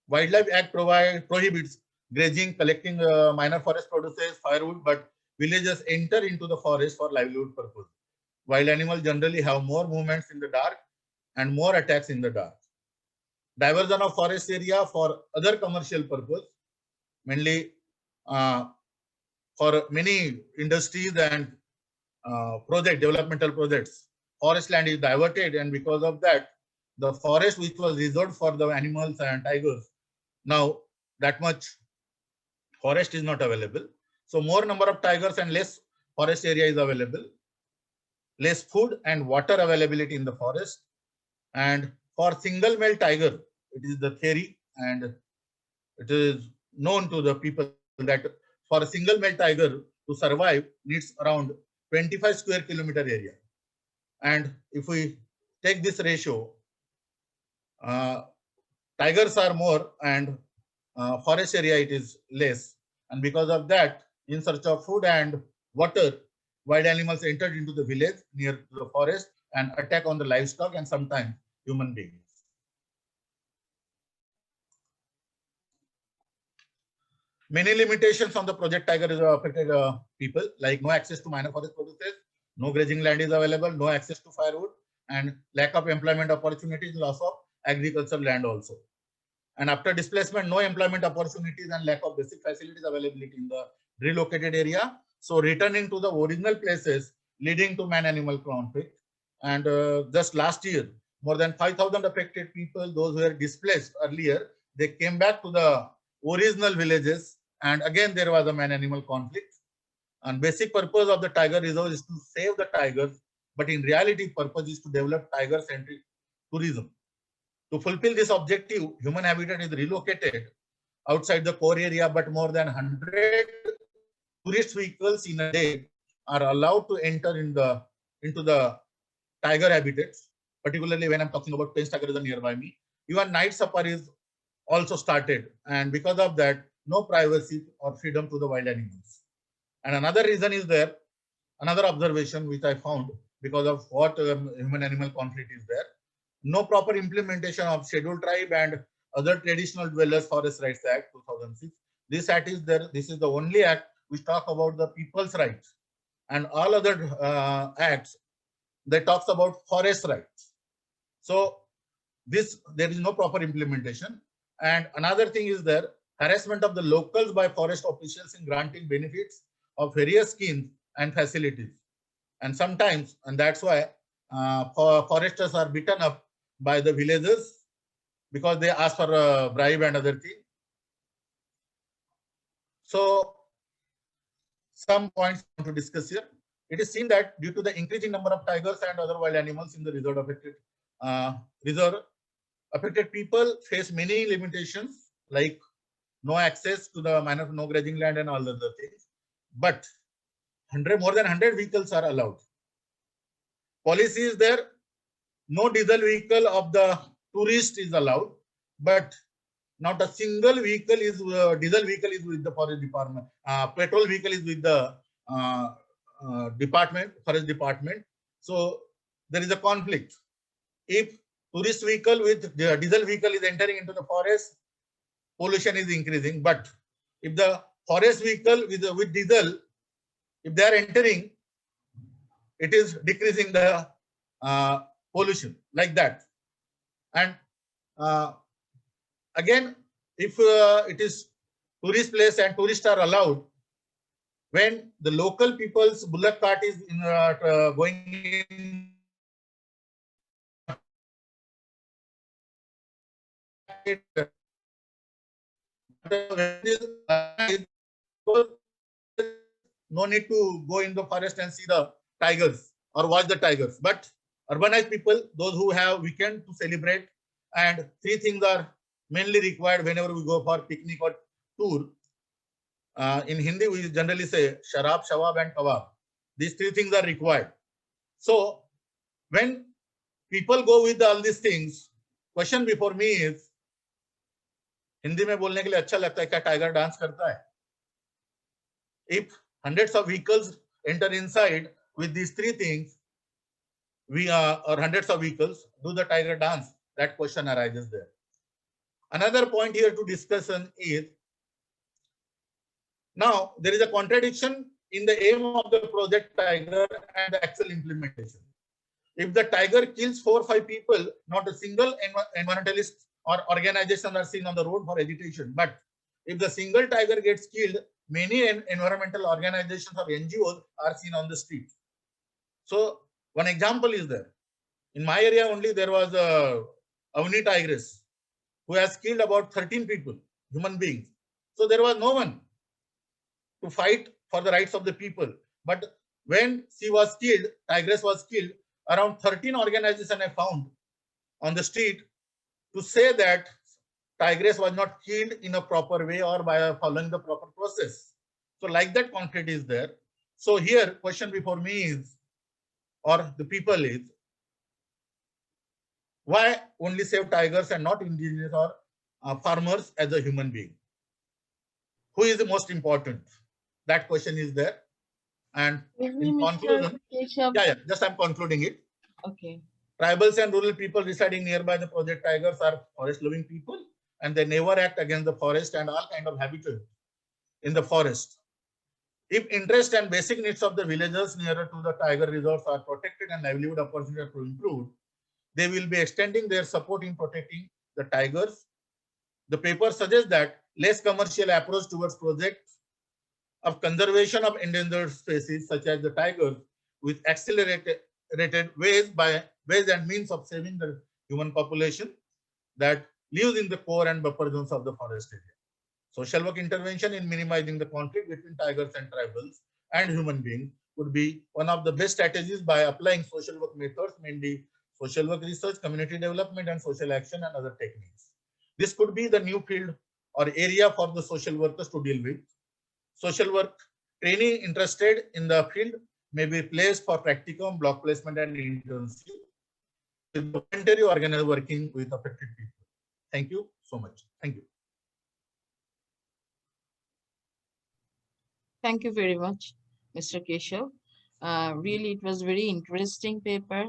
Wildlife Act prohibits grazing, collecting minor forest produces, firewood, but villagers enter into the forest for livelihood purpose. Wild animals generally have more movements in the dark and more attacks in the dark. Diversion of forest area for other commercial purpose, mainly for many industries and developmental projects. Forest land is diverted, and because of that, the forest which was reserved for the animals and tigers, now that much forest is not available. So more number of tigers and less forest area is available. Less food and water availability in the forest. And for single male tiger, it is the theory and it is known to the people that for a single male tiger to survive needs around 25 square kilometer area. And if we take this ratio, tigers are more and forest area it is less. And because of that, in search of food and water, wild animals entered into the village near the forest and attack on the livestock and sometimes human beings. Many limitations on the Project Tiger is affected people, like no access to minor forest produces, no grazing land is available, no access to firewood, and lack of employment opportunities, loss of agricultural land also. And after displacement, no employment opportunities and lack of basic facilities availability in the relocated area. So returning to the original places, leading to man-animal conflict. And just last year, more than 5,000 affected people, those who were displaced earlier, they came back to the original villages. And again, there was a man-animal conflict. And basic purpose of the tiger reserve is to save the tigers. But in reality, purpose is to develop tiger-centric tourism. To fulfill this objective, human habitat is relocated outside the core area, but more than 100 tourist vehicles in a day are allowed to enter into the tiger habitats, particularly when I'm talking about Prince Tiger Reserve nearby me. Even night safaris also started, and because of that, no privacy or freedom to the wild animals. And another reason is there, another observation which I found because of what human-animal conflict is there. No proper implementation of Scheduled Tribe and other Traditional Dwellers Forest Rights Act 2006. This act is there. This is the only act which talk about the people's rights and all other acts, they talks about forest rights. So there is no proper implementation. And another thing is there, harassment of the locals by forest officials in granting benefits of various schemes and facilities. And sometimes, and that's why foresters are beaten up by the villagers because they ask for a bribe and other thing. So some points I want to discuss here. It is seen that due to the increasing number of tigers and other wild animals in the reserve, affected people face many limitations like no access to the manner of no grazing land and all other things. But more than 100 vehicles are allowed. Policy is there, no diesel vehicle of the tourist is allowed, but not a single vehicle is diesel vehicle is with the forest department. Petrol vehicle is with the forest department. So there is a conflict. If tourist vehicle with the diesel vehicle is entering into the forest, pollution is increasing. But if the forest vehicle with diesel, if they are entering, it is decreasing the pollution like that. And again, if it is tourist place and tourists are allowed, when the local people's bullock cart is going in, no need to go in the forest and see the tigers or watch the tigers. But urbanized people, those who have weekend to celebrate, and three things are mainly required whenever we go for picnic or tour. In Hindi, we generally say sharab, shawab, and kebab. These three things are required. So when people go with all these things, question before me is, Hindi में बोलने के लिए अच्छा लगता है क्या tiger dance करता है? If hundreds of vehicles enter inside with these three things, or hundreds of vehicles, do the tiger dance? That question arises there. Another point here to discussion is, now there is a contradiction in the aim of the project tiger and the actual implementation. If the tiger kills 4 or 5 people, not a single environmentalist or organization are seen on the road for agitation. But if the single tiger gets killed, many environmental organizations or NGOs are seen on the street. So one example is there. In my area only, there was a Avni tigress who has killed about 13 people, human beings. So there was no one to fight for the rights of the people. But when she was killed, tigress was killed, around 13 organizations I found on the street to say that tigress was not killed in a proper way or by following the proper process. So like that conflict is there. So here question before me is, or the people is, why only save tigers and not indigenous or farmers as a human being? Who is the most important? That question is there. And in conclusion, just I'm concluding it. Okay. Tribals and rural people residing nearby the project tigers are forest-loving people, and they never act against the forest and all kind of habitat in the forest. If interest and basic needs of the villagers nearer to the tiger reserves are protected and livelihood opportunities are improved, they will be extending their support in protecting the tigers. The paper suggests that less commercial approach towards projects of conservation of endangered species such as the tiger with accelerated ways and means of saving the human population that lives in the core and buffer zones of the forest area. Social work intervention in minimizing the conflict between tigers and tribals and human beings would be one of the best strategies by applying social work methods, mainly social work research, community development, and social action and other techniques. This could be the new field or area for the social workers to deal with. Social work training interested in the field may be placed for practicum, block placement, and internship with the voluntary organizer working with affected people. Thank you so much. Thank you. Thank you very much, Mr. Keshave. Really, it was very interesting paper.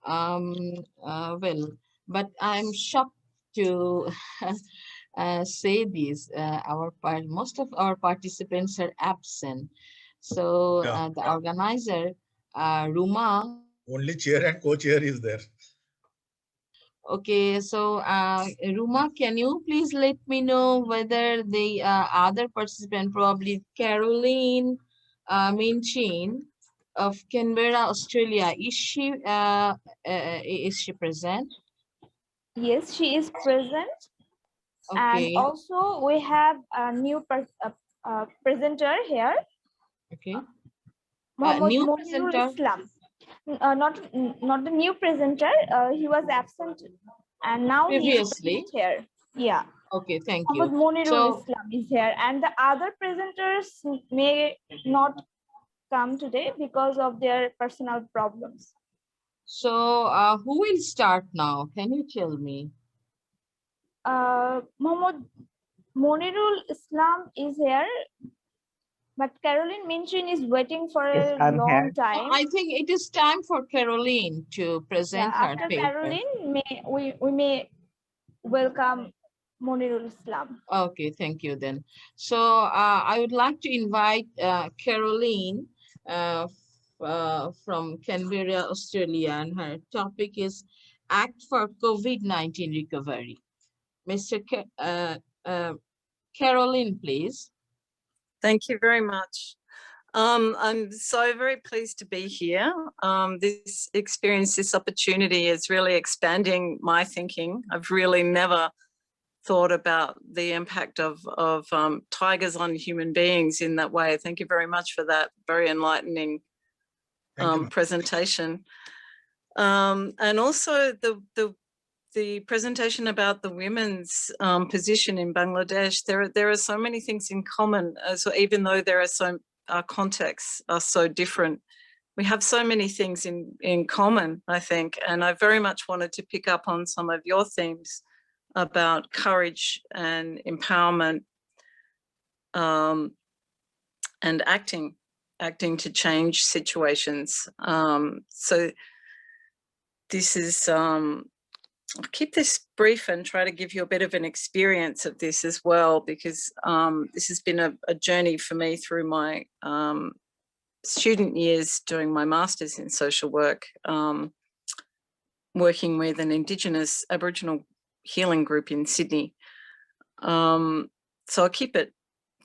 Well, but I'm shocked to say this. Most of our participants are absent. So Yeah. the organizer, Ruma. Only chair and co-chair is there. Okay, so Ruma, can you please let me know whether the other participant, probably Carolyn Minchin of Canberra, Australia, is she present? Yes, she is present. And Okay, also we have a new presenter here, okay. Mohammad New Monirul presenter Islam. Not the new presenter. He was absent, and now he is previously. present here. Yeah, Okay, thank Mohammad you. Monirul So, Islam is here, and the other presenters may not come today because of their personal problems. who will start now? Can you tell me? Mohammad Monirul Islam is here, but Carolyn Minchin is waiting for Yes, a I'm long here. time. I think it is time for Caroline to Yeah, present her after paper. Caroline, we may welcome Monirul Islam. Okay, thank you then. So I would like to invite Caroline from Canberra, Australia, and her topic is Act for COVID-19 Recovery. Mr. Caroline, please. Thank you very much. I'm so very pleased to be here. This experience, this opportunity is really expanding my thinking. I've really never thought about the impact of tigers on human beings in that way. Thank you very much for that very enlightening presentation. And also the presentation about the women's position in Bangladesh. There are so many things in common. So even though there are our contexts are so different, we have so many things in common, I think. And I very much wanted to pick up on some of your themes about courage and empowerment and acting to change situations. So this is, I'll keep this brief and try to give you a bit of an experience of this as well, because this has been a journey for me through my student years doing my master's in social work, working with an Indigenous Aboriginal healing group in Sydney. So I'll keep it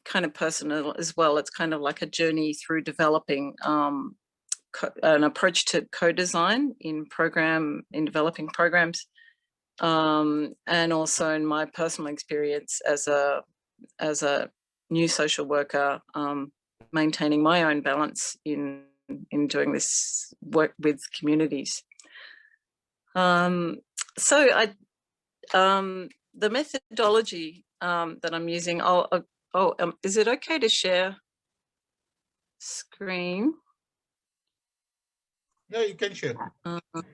kind of personal as well. It's kind of like a journey through developing an approach to co-design in developing programs, and also in my personal experience as a new social worker, maintaining my own balance in doing this work with communities. So the methodology that I'm using, is it okay to share screen? Yeah, you can share.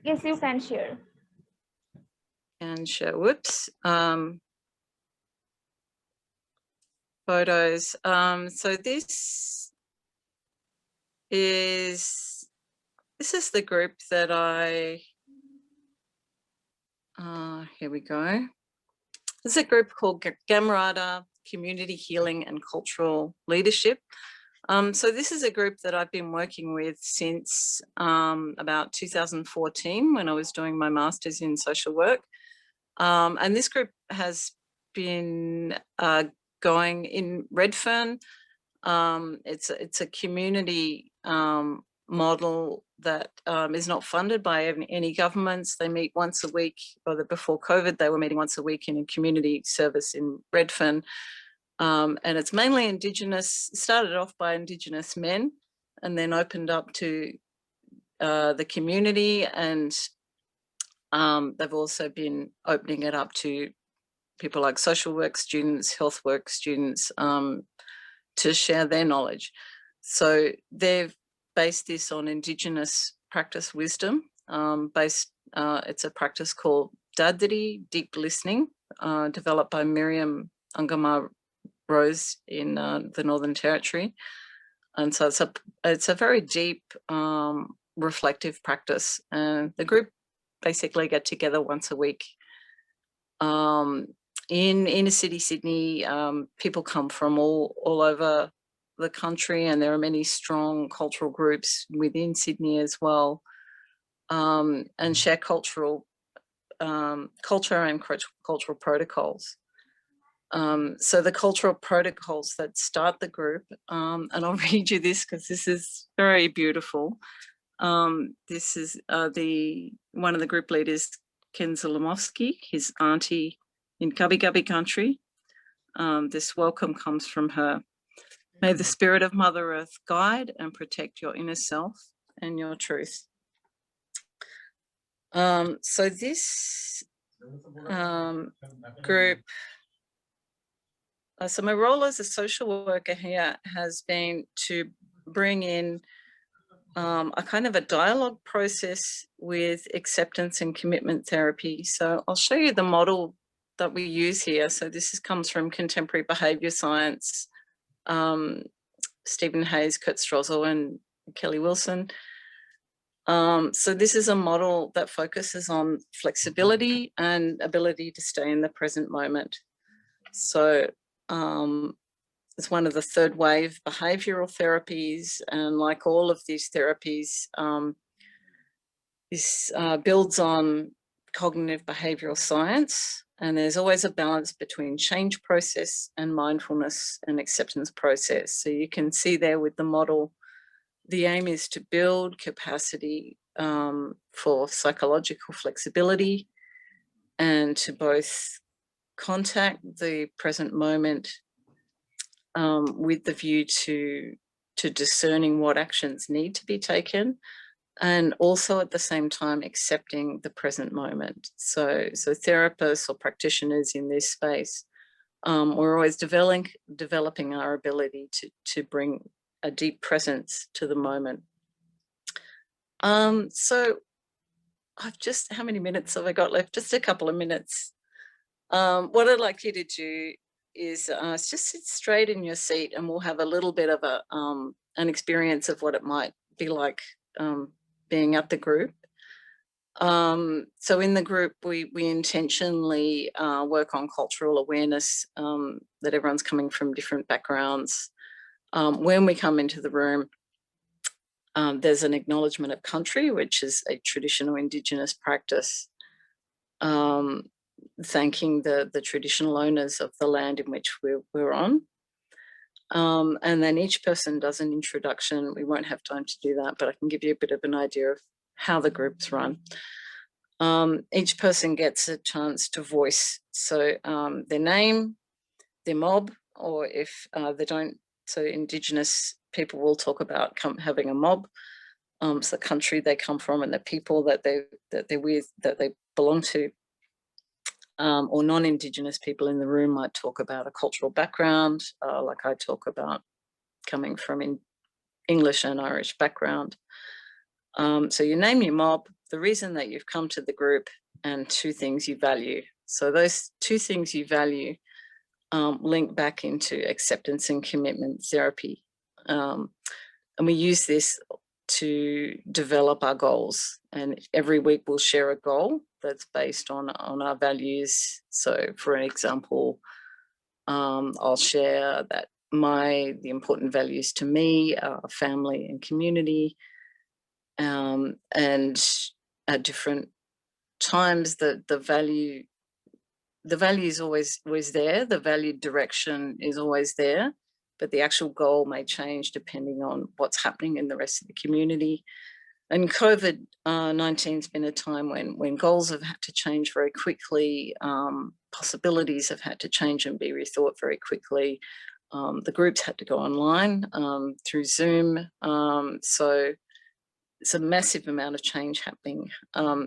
Yes, you can share. And share, whoops, photos. So this is the group that here we go. There's a group called Gamarada Community Healing and Cultural Leadership. So this is a group that I've been working with since about 2014 when I was doing my master's in social work. And this group has been going in Redfern. It's a community model that is not funded by any governments. They meet once a week, or before COVID, they were meeting once a week in a community service in Redfern. And it's mainly Indigenous, started off by Indigenous men and then opened up to the community, and they've also been opening it up to people like social work students, health work students, to share their knowledge. So they've based this on Indigenous practice wisdom. It's a practice called Dadri, deep listening, developed by Miriam Angama Rose in the Northern Territory. And so it's a very deep, reflective practice. And the group basically get together once a week. In inner city Sydney, people come from all over the country, and there are many strong cultural groups within Sydney as well, and share culture and cultural protocols. So the cultural protocols that start the group, and I'll read you this because this is very beautiful. This is one of the group leaders, Ken Zolomovsky, his auntie in Gubbi Gubbi country. This welcome comes from her. May the spirit of Mother Earth guide and protect your inner self and your truth. So this group, so my role as a social worker here has been to bring in a kind of a dialogue process with acceptance and commitment therapy. So I'll show you the model that we use here. So this comes from contemporary behaviour science, Stephen Hayes, Kurt Strozel and Kelly Wilson. So this is a model that focuses on flexibility and ability to stay in the present moment. So it's one of the third wave behavioural therapies, and like all of these therapies, this builds on cognitive behavioural science, and there's always a balance between change process and mindfulness and acceptance process. So you can see there with the model, the aim is to build capacity for psychological flexibility and to both contact the present moment with the view to discerning what actions need to be taken, and also at the same time accepting the present moment. So therapists or practitioners in this space, we're always developing our ability to bring a deep presence to the moment. So I've just, how many minutes have I got left? Just a couple of minutes. What I'd like you to do is just sit straight in your seat, and we'll have a little bit of an experience of what it might be like being at the group. So in the group, we intentionally work on cultural awareness, that everyone's coming from different backgrounds. When we come into the room, there's an acknowledgement of country, which is a traditional Indigenous practice, thanking the traditional owners of the land in which we're on. And then each person does an introduction. We won't have time to do that, but I can give you a bit of an idea of how the group's run. Each person gets a chance to voice, so their name, their mob, or if they don't, so Indigenous people will talk about having a mob, so the country they come from and the people that they're with, that they belong to. Or non-Indigenous people in the room might talk about a cultural background, like I talk about coming from English and Irish background. So you name your mob, the reason that you've come to the group, and 2 things you value. So those 2 things you value link back into acceptance and commitment therapy. And we use this to develop our goals, and every week we'll share a goal that's based on our values. So for an example, I'll share that the important values to me are family and community, and at different times the value is always there, the value direction is always there, but the actual goal may change depending on what's happening in the rest of the community. And COVID-19 has been a time when goals have had to change very quickly, possibilities have had to change and be rethought very quickly. The groups had to go online through Zoom, so it's a massive amount of change happening.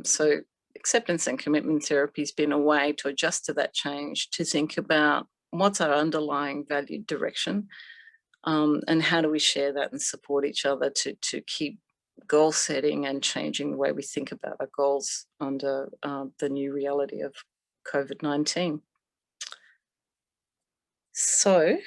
So acceptance and commitment therapy has been a way to adjust to that change, to think about what's our underlying value direction, and how do we share that and support each other to keep goal setting and changing the way we think about our goals under the new reality of COVID-19. So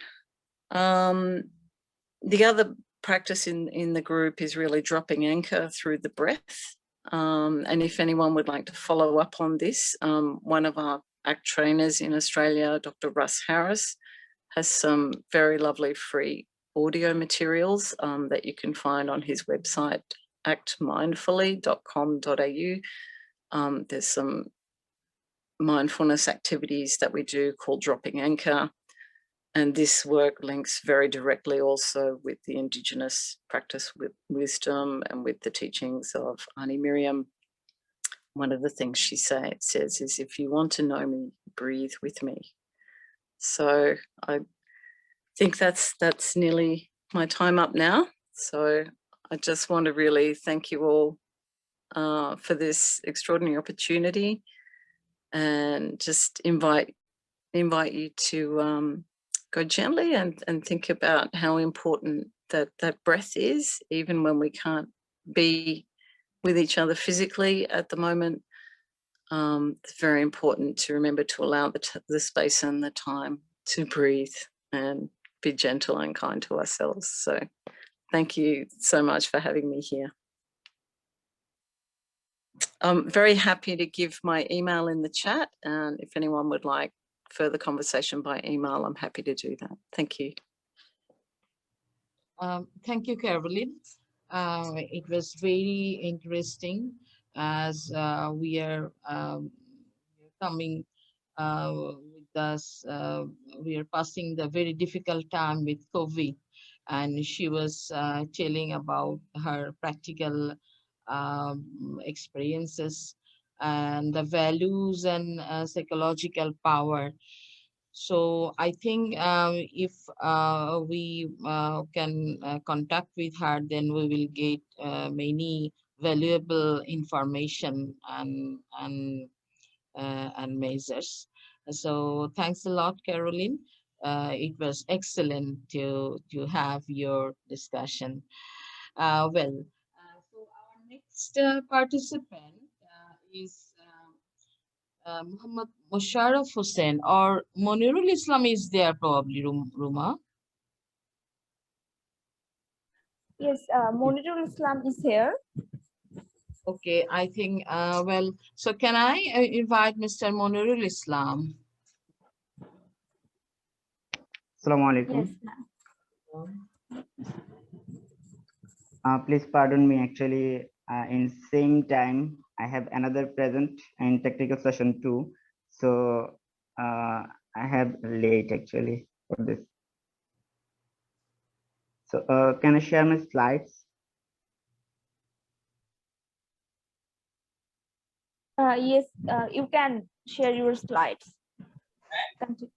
the other practice in the group is really dropping anchor through the breath. And if anyone would like to follow up on this, one of our ACT trainers in Australia, Dr. Russ Harris, has some very lovely free audio materials that you can find on his website, actmindfully.com.au. There's some mindfulness activities that we do called Dropping Anchor. And this work links very directly also with the Indigenous practice with wisdom and with the teachings of Auntie Miriam. One of the things she says is, if you want to know me, breathe with me. So I think that's nearly my time up now. So I just want to really thank you all for this extraordinary opportunity, and just invite you to go gently and think about how important that breath is, even when we can't be with each other physically at the moment. It's very important to remember to allow the space and the time to breathe and be gentle and kind to ourselves. So thank you so much for having me here. I'm very happy to give my email in the chat, and if anyone would like further conversation by email, I'm happy to do that. Thank you. Thank you, Carolyn. It was very interesting, as we are coming with us. We are passing the very difficult time with COVID, and she was telling about her practical experiences and the values and psychological power. So I think if we can contact with her, then we will get many valuable information and measures. So thanks a lot, Carolyn. It was excellent to have your discussion. So our next participant is Muhammad Musharraf Hussain, or Monirul Islam is there probably, Ruma. Yes, Monirul Islam is here. Okay, I think, well, so can I invite Mr. Monirul Islam? Assalamu alaikum. Yes, ma'am. Please pardon me, actually, in same time, I have another present in technical session 2. So I have late actually for this. So can I share my slides? Yes, you can share your slides. Continue.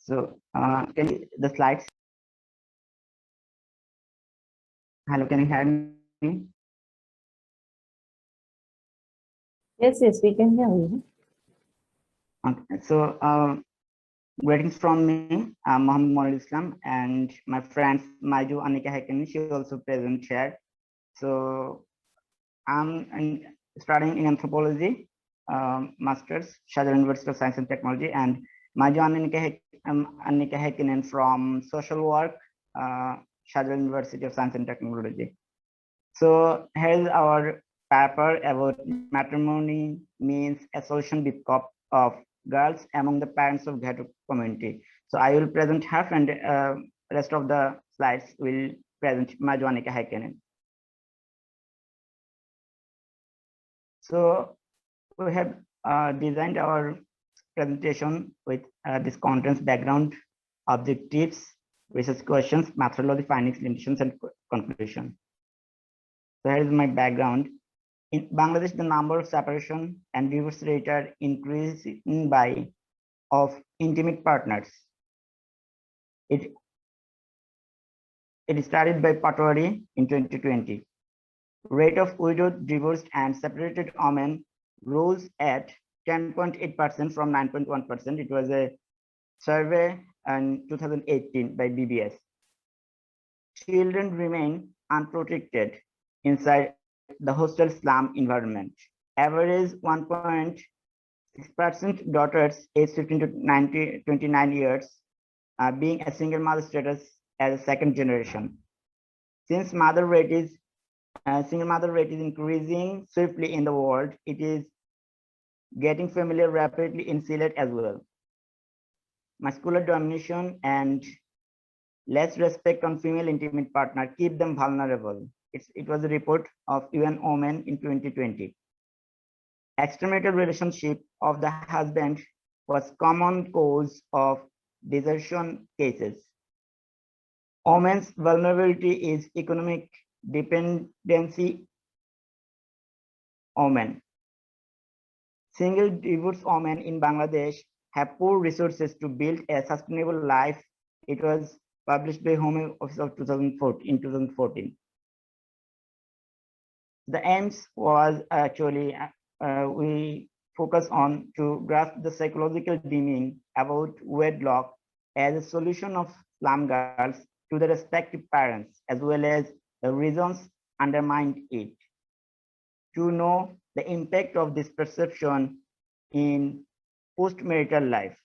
So can you, the slides? Hello, can you hear me? Yes, we can hear you. Okay. So greetings from me, Muhammad Monirul Islam, and my friends Maju Anika Haken, she also present here. So I'm studying in anthropology, masters, Syeda University of Science and Technology, and Maju Anika Hakkinen from social work, Syeda University of Science and Technology. So here's our paper about matrimony means association of girls among the parents of ghetto community. So I will present half, and rest of the slides will present Maju Anika Hakkinen. So we have designed our presentation with this contents, background, objectives, research questions, methodology, findings, limitations, and conclusion. So here is my background. In Bangladesh, the number of separation and divorce rate are increasing by of intimate partners. It started by Patwari in 2020. Rate of widowed, divorced, and separated women rose at 10.8% from 9.1%. It was a survey in 2018 by BBS. Children remain unprotected inside the hostel slum environment. Average 1.6% daughters aged 15 to 29 years being a single mother status as a second generation. Since single mother rate is increasing swiftly in the world, it is getting familiar rapidly in Sylhet as well. Muscular domination and less respect on female intimate partner keep them vulnerable. It was a report of UN Women in 2020. Extramarital relationship of the husband was common cause of desertion cases. Women's vulnerability is economic dependency. Women. Single divorced women in Bangladesh have poor resources to build a sustainable life. It was published by Home Office of 2014. The aims was actually we focus on to grasp the psychological deeming about wedlock as a solution of slum girls to the respective parents, as well as the reasons undermined it. To know the impact of this perception in post-marital life.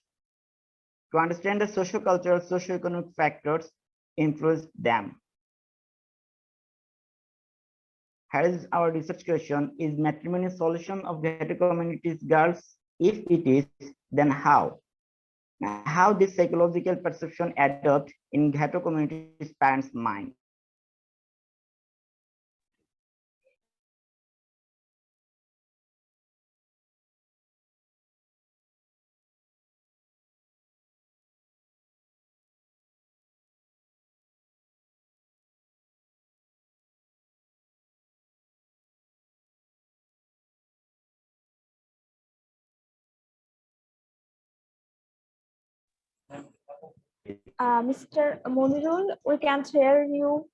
To understand the socio-cultural, socio-economic factors influence them. Here is our research question: is matrimony a solution of ghetto communities' girls? If it is, then how? How this psychological perception adopt in ghetto communities' parents' mind? Mr. Monirul, we can't hear you.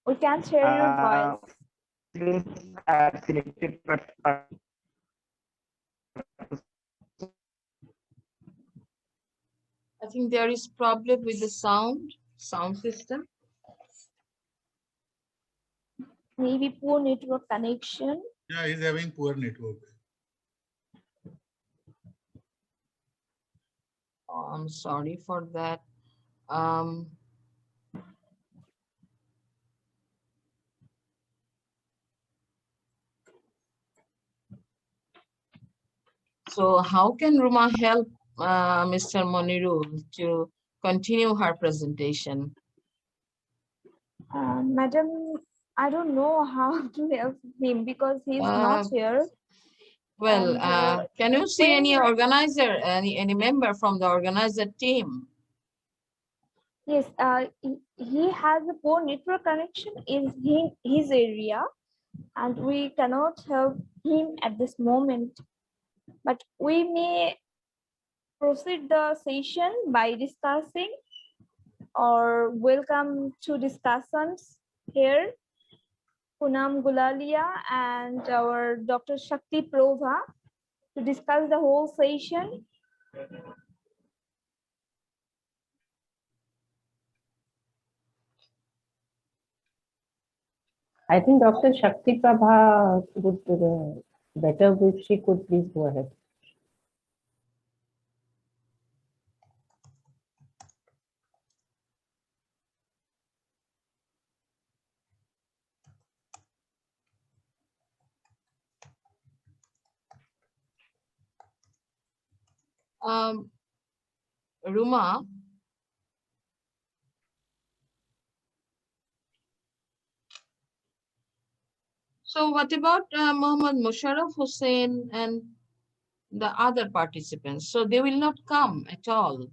We can't hear your voice. Selected I think there is problem with the sound system. Maybe poor network connection. Yeah, he's having poor network. Oh, I'm sorry for that. So how can Ruma help Mr. Monirul to continue her presentation? Madam, I don't know how to help him because he's not here. Well, And, can you see any organizer, any member from the organizer team? Yes, he has a poor network connection in his area, and we cannot help him at this moment. But we may proceed the session by discussing or welcome to discussions here. Poonam Gulalia and our Dr. Sakthi Prabha to discuss the whole session. I think Dr. Sakthi Prabha would better if she could please go ahead. Ruma, so what about Muhammad Musharraf Hussain and the other participants? So they will not come at all.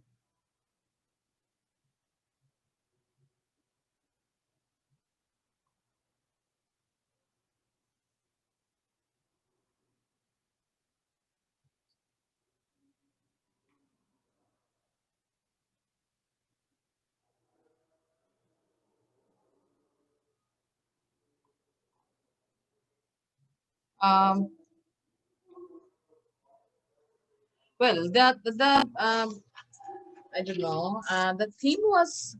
Well, I don't know. The theme was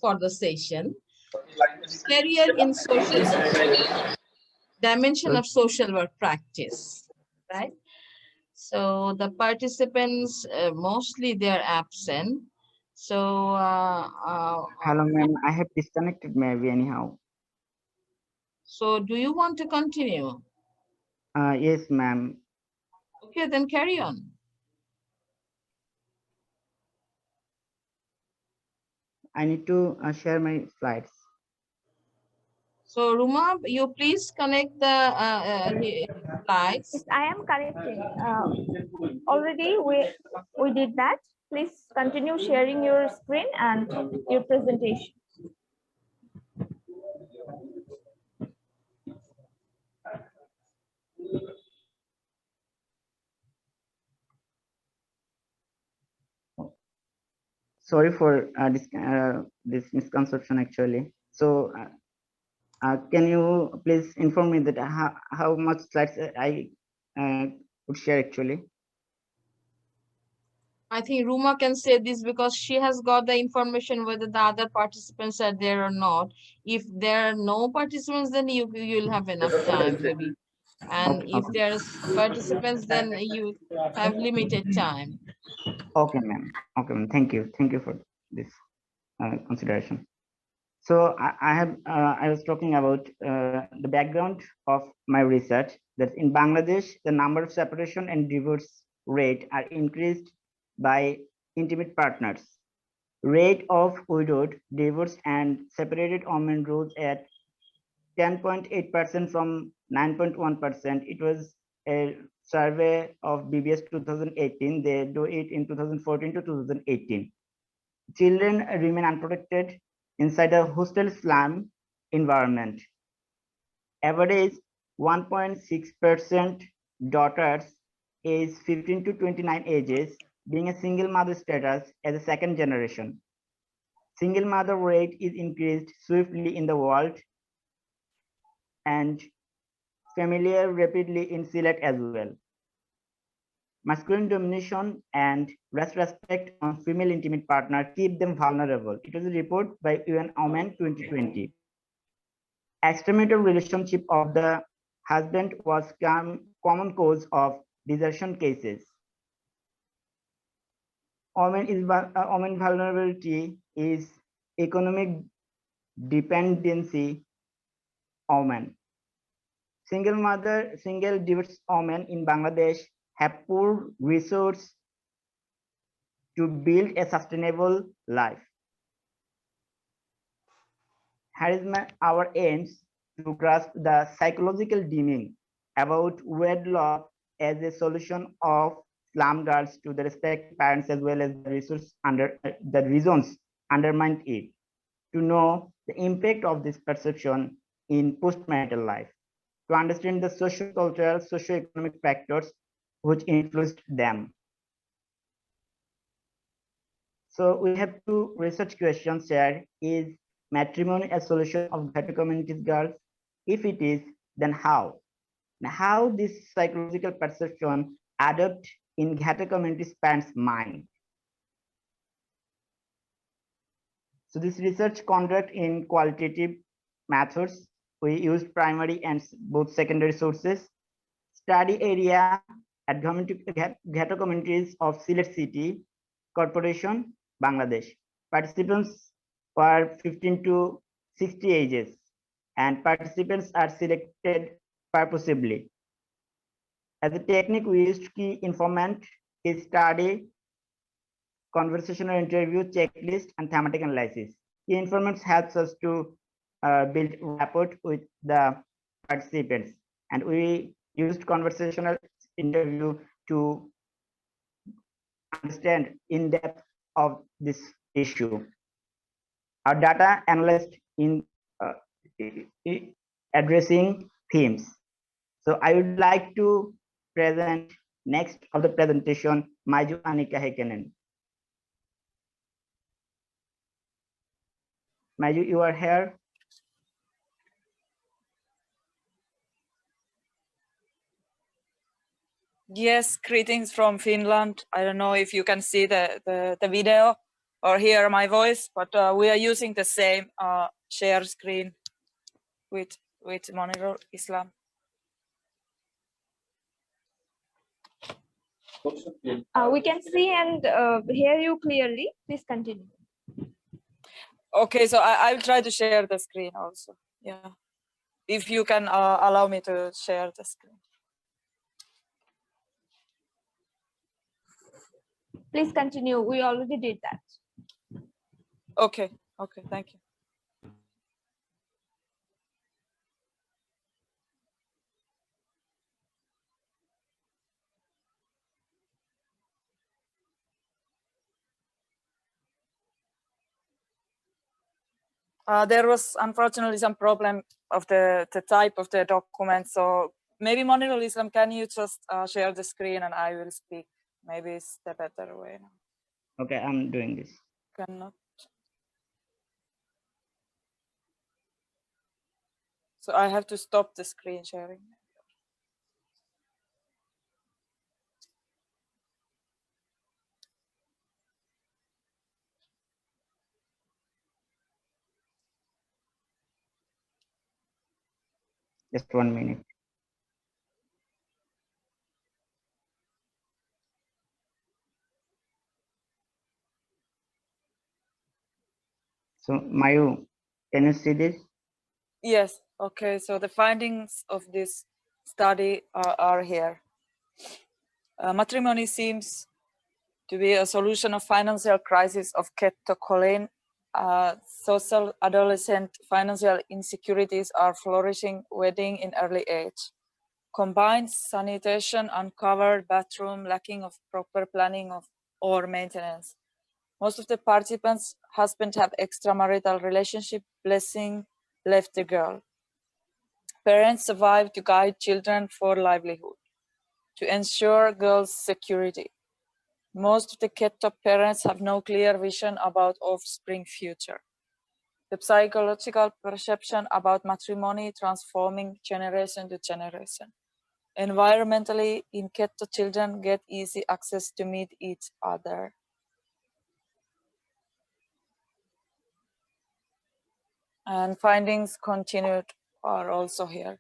for the session, career in social dimension of social work practice, right? So the participants, mostly they're absent. So, Hello, ma'am. I have disconnected maybe anyhow. so do you want to continue? Yes, ma'am. Okay, then carry on. I need to share my slides. So Ruma, you please connect the slides. Yes, I am connecting. Already we did that. Please continue sharing your screen and your presentation. Sorry for this misconception actually. So can you please inform me that how much slides I would share actually? I think Ruma can say this because she has got the information whether the other participants are there or not. If there are no participants, then you'll have enough time maybe. And Okay, if okay. there's participants, then you have limited time. Okay, ma'am. Okay, ma'am. Thank you. Thank you for this consideration. So I was talking about the background of my research, that in Bangladesh, the number of separation and divorce rate are increased by intimate partners. Rate of widowed, divorced, and separated women rose at 10.8% from 9.1%. It was a survey of BBS 2018. They do it in 2014 to 2018. Children remain unprotected inside a hostel slum environment. Average 1.6% daughters age 15 to 29 ages being a single mother status as a second generation. Single mother rate is increased swiftly in the world and familiar rapidly in Sylhet as well. Masculine domination and less respect on female intimate partner keep them vulnerable. It was a report by UN Women 2020. Extramarital relationship of the husband was common cause of desertion cases. Women vulnerability is economic dependency women. Single divorced women in Bangladesh have poor resources to build a sustainable life. Here is our aims to grasp the psychological dimming about wedlock as a solution of slum girls to the respective parents as well as the reasons undermined it, to know the impact of this perception in postmarital life, to understand the socio-cultural, socio-economic factors which influenced them. So we have two research questions here. Is matrimony a solution of ghetto communities girls? If it is, then how? And how this psychological perception adopt in ghetto communities parents' mind? So this research conduct in qualitative methods. We used primary and both secondary sources. Study area at ghetto communities of Sylhet City Corporation, Bangladesh. Participants were 15 to 60 ages, and participants are selected purposefully. As a technique, we used key informant, case study, conversational interview, checklist, and thematic analysis. Key informants helps us to build rapport with the participants, and we used conversational interview to understand in depth of this issue. Our data analyst in addressing themes. So I would like to present next of the presentation, Maiju Anika Hekenen. Maiju, you are here. Yes, greetings from Finland. I don't know if you can see the video or hear my voice, but we are using the same share screen with Monitor Islam. We can see and hear you clearly. Please continue. Okay, so I will try to share the screen also. Yeah, if you can allow me to share the screen. Please continue. We already did that. Okay, okay, thank you. There was unfortunately some problem of the type of the document. So maybe Monirul Islam, can you just share the screen and I will speak? Maybe it's the better way now. Okay, I'm doing this. Cannot. So I have to stop the screen sharing. Just 1 minute. So Mayu, can you see this? Yes, okay, so the findings of this study are here. Matrimony seems to be a solution of financial crisis of kettocolin. Social adolescent financial insecurities are flourishing, wedding in early age. Combined sanitation, uncovered bathroom, lacking of proper planning of or maintenance. Most of the participants' husbands have extramarital relationship, blessing left the girl. Parents survive to guide children for livelihood, to ensure girls' security. Most of the ketto parents have no clear vision about offspring future. The psychological perception about matrimony transforming generation to generation. Environmentally, in ketto children get easy access to meet each other. And findings continued are also here.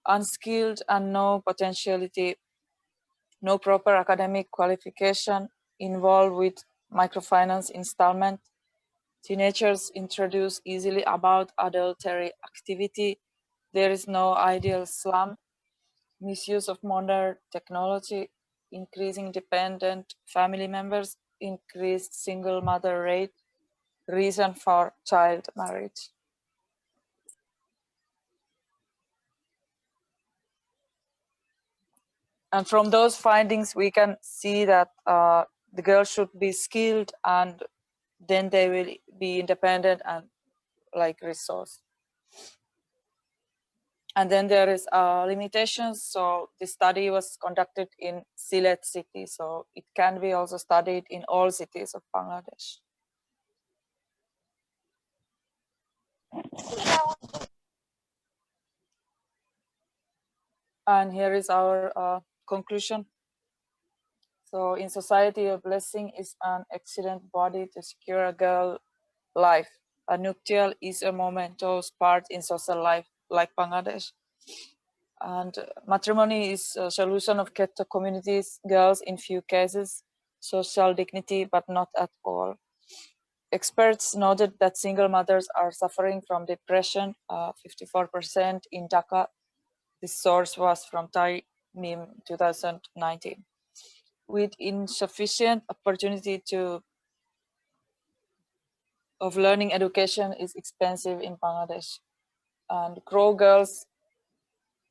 Unskilled and no potentiality, no proper academic qualification, involved with microfinance installment. Teenagers introduce easily about adultery activity. There is no ideal slum. Misuse of modern technology, increasing dependent family members, increased single mother rate, reason for child marriage. And from those findings, we can see that the girls should be skilled and then they will be independent and like resource. And then there is limitations. So the study was conducted in Sylhet city. So it can be also studied in all cities of Bangladesh. And here is our conclusion. So in society, a blessing is an excellent body to secure a girl life. A nuptial is a momentous part in social life, like Bangladesh. And matrimony is a solution of ketto communities, girls in few cases, social dignity, but not at all. Experts noted that single mothers are suffering from depression, 54% in Dhaka. This source was from Thai NIM 2019. With insufficient opportunity of learning education is expensive in Bangladesh, and grow girls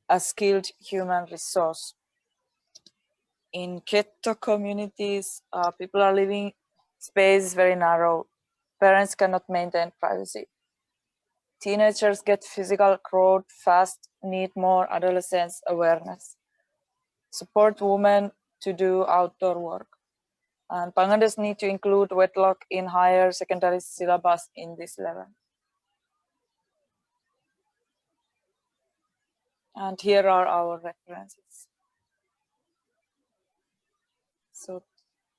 a skilled human resource. In ketto communities, people are living space is very narrow. Parents cannot maintain privacy. Teenagers get physical growth fast, need more adolescence awareness. Support women to do outdoor work. And Bangladesh need to include wedlock in higher secondary syllabus in this level. And here are our references. So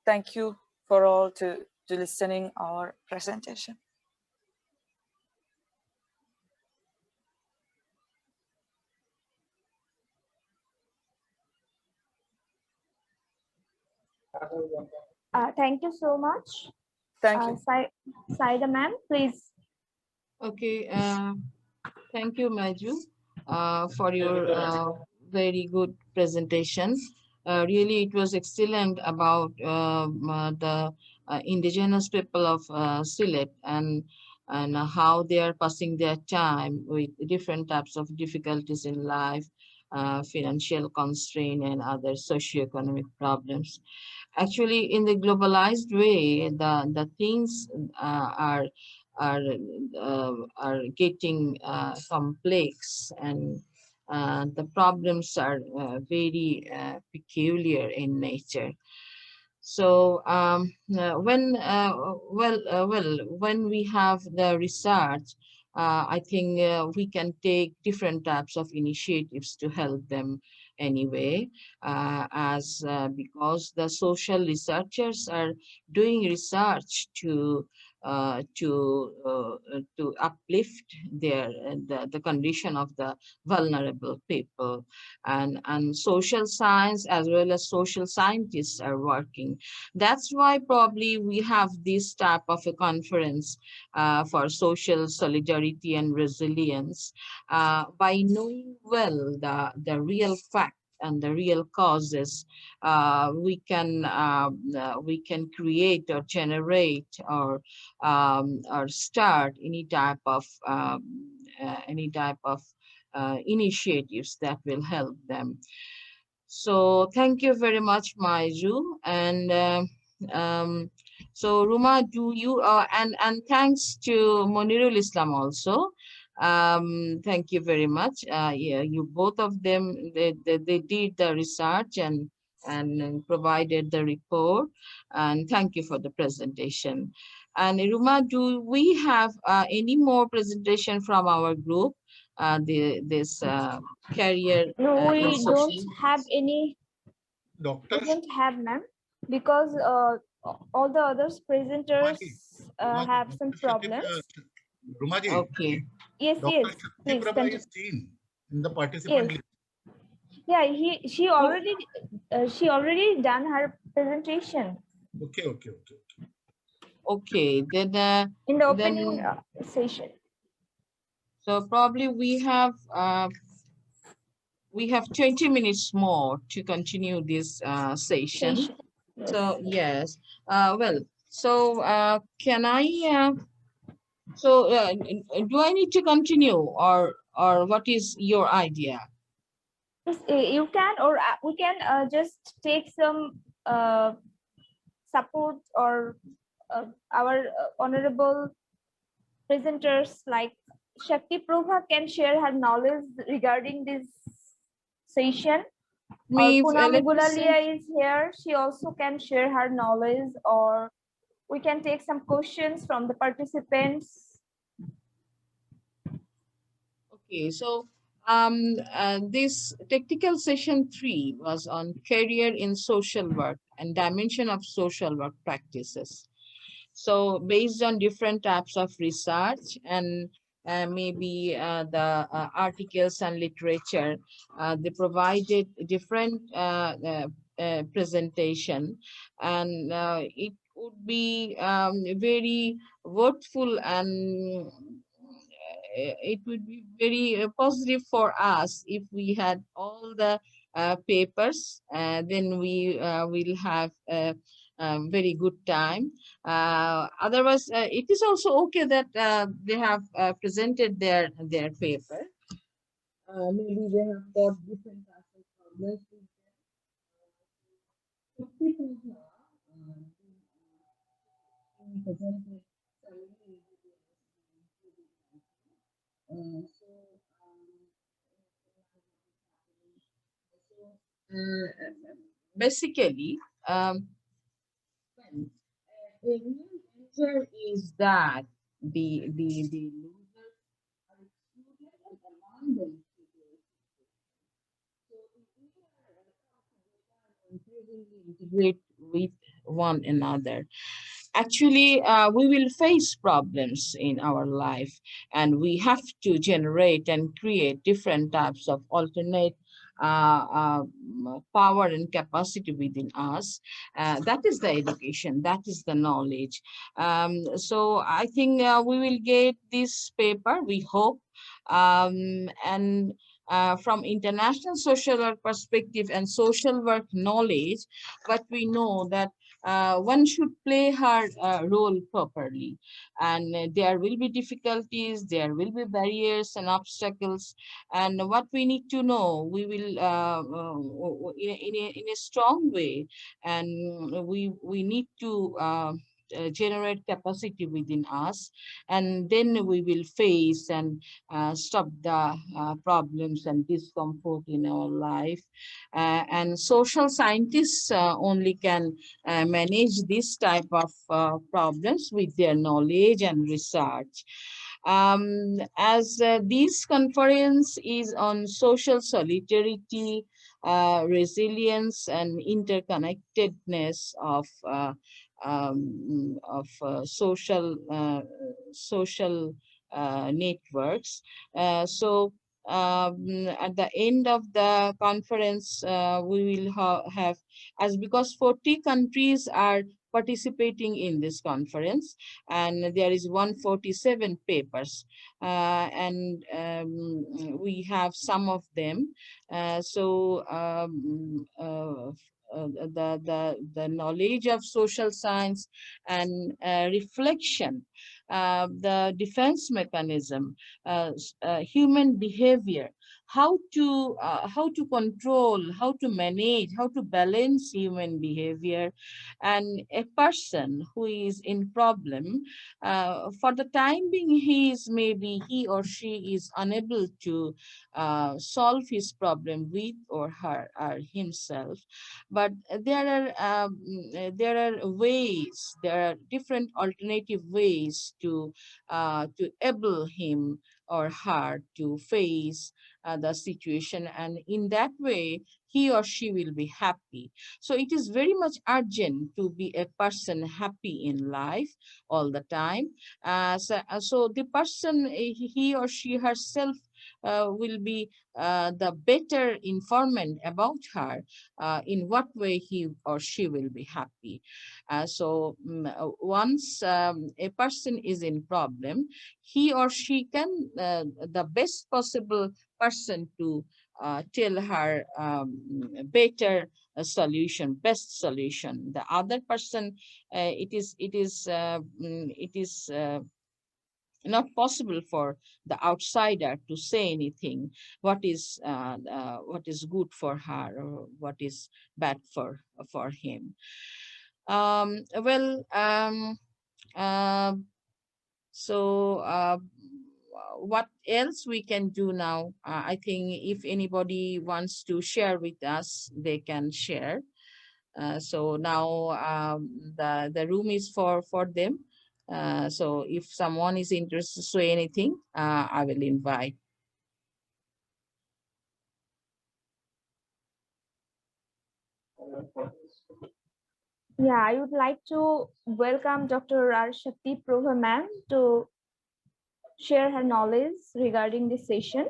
thank you for all to listening our presentation. Thank you so much. Thank you. Syeda ma'am, please. Okay, thank you, Matru, for your very good presentation. Really, it was excellent about the indigenous people of Sylhet and how they are passing their time with different types of difficulties in life, financial constraint, and other socioeconomic problems. Actually, in the globalized way, the things are are are getting complex, and the problems are very peculiar in nature. So when we have the research, I think we can take different types of initiatives to help them anyway, as because the social researchers are doing research to uplift the condition of the vulnerable people, and social science as well as social scientists are working. That's why probably we have this type of a conference for social solidarity and resilience, by knowing well the real fact and the real causes. We can create or generate or start any type of initiatives that will help them. So thank you very much, Maiju. And so Ruma, do you and thanks to Monirul Islam also. Thank you very much. Yeah, you both of them, they did the research and provided the report. And thank you for the presentation. And Ruma, do we have any more presentation from our group? This career No, we in don't social. have any. Doctor We don't have, ma'am, because all the others presenters have some problems. Rumaji, Okay. Yes, Dr. yes. Shakti Please Prabha continue. is seen in the participant Yes. list. Yeah, she already done her presentation Okay, okay, okay. Okay. in the opening Then session. so probably we have 20 minutes more to continue this session. Yes. So yes. Well. So can I? So do I need to continue, or what is your idea? Yes, you can, or we can just take some support, or our honorable presenters like Shakti Prabha can share her knowledge regarding this session. Or Poonam Let me say, Gulalia is here. She also can share her knowledge, or we can take some questions from the participants. okay, so this technical session 3 was on career in social work and dimension of social work practices. So based on different types of research and maybe the articles and literature, they provided different presentation, and it would be very worthful, and it would be very positive for us if we had all the papers. Then we will have a very good time. Otherwise, it is also okay that they have presented their paper. Maybe they have got different types of problems. Basically, a real answer is that the losers are excluded and abandoned to their situation. So if we are increasingly integrate with one another, actually we will face problems in our life, and we have to generate and create different types of alternate power and capacity within us. That is the education, that is the knowledge. So I think we will get this paper, we hope, and from international social work perspective and social work knowledge, but we know that one should play her role properly, and there will be difficulties, there will be barriers and obstacles, and what we need to know, we will in a strong way, and we need to generate capacity within us, and then we will face and stop the problems and discomfort in our life. And social scientists only can manage this type of problems with their knowledge and research. As this conference is on social solidarity, resilience, and interconnectedness of social networks. So at the end of the conference, we will have, as because 40 countries are participating in this conference, and there is 147 papers, and we have some of them. The knowledge of social science and reflection, the defense mechanism, human behavior, how to control, how to manage, how to balance human behavior, and a person who is in problem, for the time being, maybe he or she is unable to solve his problem with or her or himself, but there are ways, there are different alternative ways to able him or her to face the situation, and in that way he or she will be happy. So it is very much urgent to be a person happy in life all the time. So the person, he or she herself, will be the better informant about her, in what way he or she will be happy. Once a person is in problem, he or she can, the best possible person to tell her better solution, best solution. The other person, it is not possible for the outsider to say anything what is good for her or what is bad for him. Well, so what else we can do now? I think if anybody wants to share with us, they can share. So now the room is for them. So if someone is interested to say anything, I will invite. Yeah, I would like to welcome Dr. Shakti Prabha ma'am to share her knowledge regarding this session.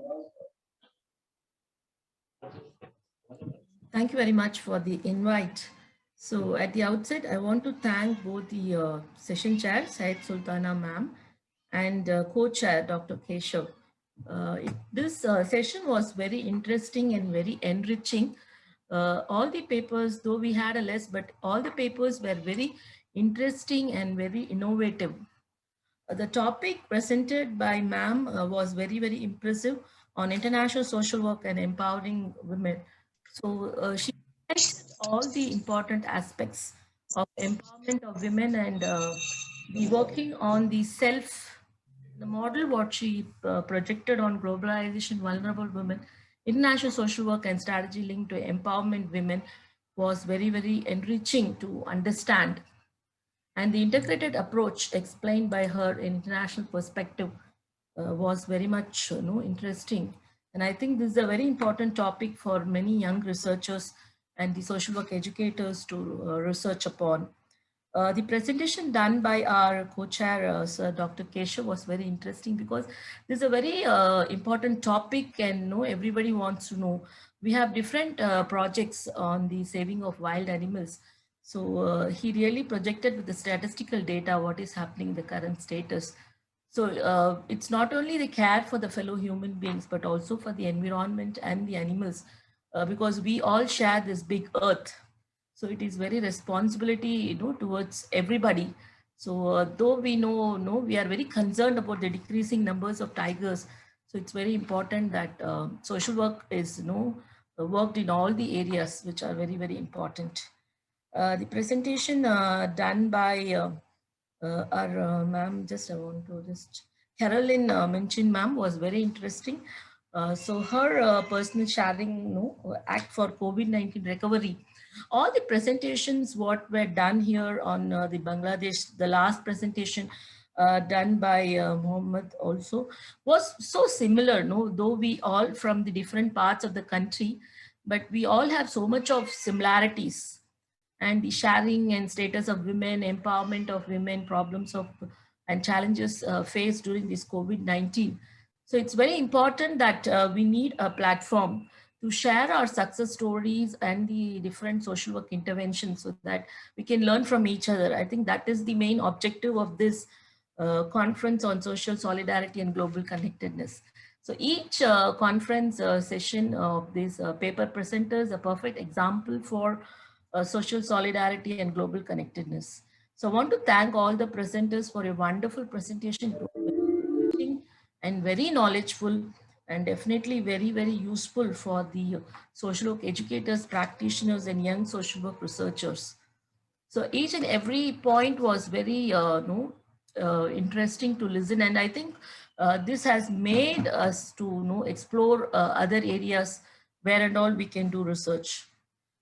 Thank you very much for the invite. So at the outset, I want to thank both the session chair, Sultana ma'am, and co-chair, Dr. Keshave. This session was very interesting and very enriching. All the papers, though we had a less, but all the papers were very interesting and very innovative. The topic presented by ma'am was very, very impressive on international social work and empowering women. So she mentioned all the important aspects of empowerment of women and the working on the the model what she projected on globalization, vulnerable women, international social work and strategy linked to empowerment women was very, very enriching to understand. And the integrated approach explained by her international perspective was very much interesting. And I think this is a very important topic for many young researchers and the social work educators to research upon. The presentation done by our co-chair, Sir Dr. Keshave, was very interesting because this is a very important topic, and everybody wants to know. We have different projects on the saving of wild animals. So he really projected with the statistical data what is happening in the current status. So it's not only the care for the fellow human beings, but also for the environment and the animals, because we all share this big earth. So it is very responsibility, towards everybody. So though we know, we are very concerned about the decreasing numbers of tigers. So it's very important that social work is, worked in all the areas which are very, very important. The presentation done by our ma'am, just I want to just, Carolyn Minchin ma'am, was very interesting. So her personal sharing, act for COVID-19 recovery. All the presentations what were done here on the Bangladesh, the last presentation done by Mohammed also was so similar, though we all from the different parts of the country, but we all have so much of similarities, and the sharing and status of women, empowerment of women, problems of and challenges faced during this COVID-19. So it's very important that we need a platform to share our success stories and the different social work interventions so that we can learn from each other. I think that is the main objective of this conference on social solidarity and global connectedness. So each conference session of these paper presenters, a perfect example for social solidarity and global connectedness. So I want to thank all the presenters for a wonderful presentation. It was very interesting and very knowledgeable, and definitely very, very useful for the social work educators, practitioners, and young social work researchers. So each and every point was very interesting to listen, and I think this has made us to explore other areas where and all we can do research.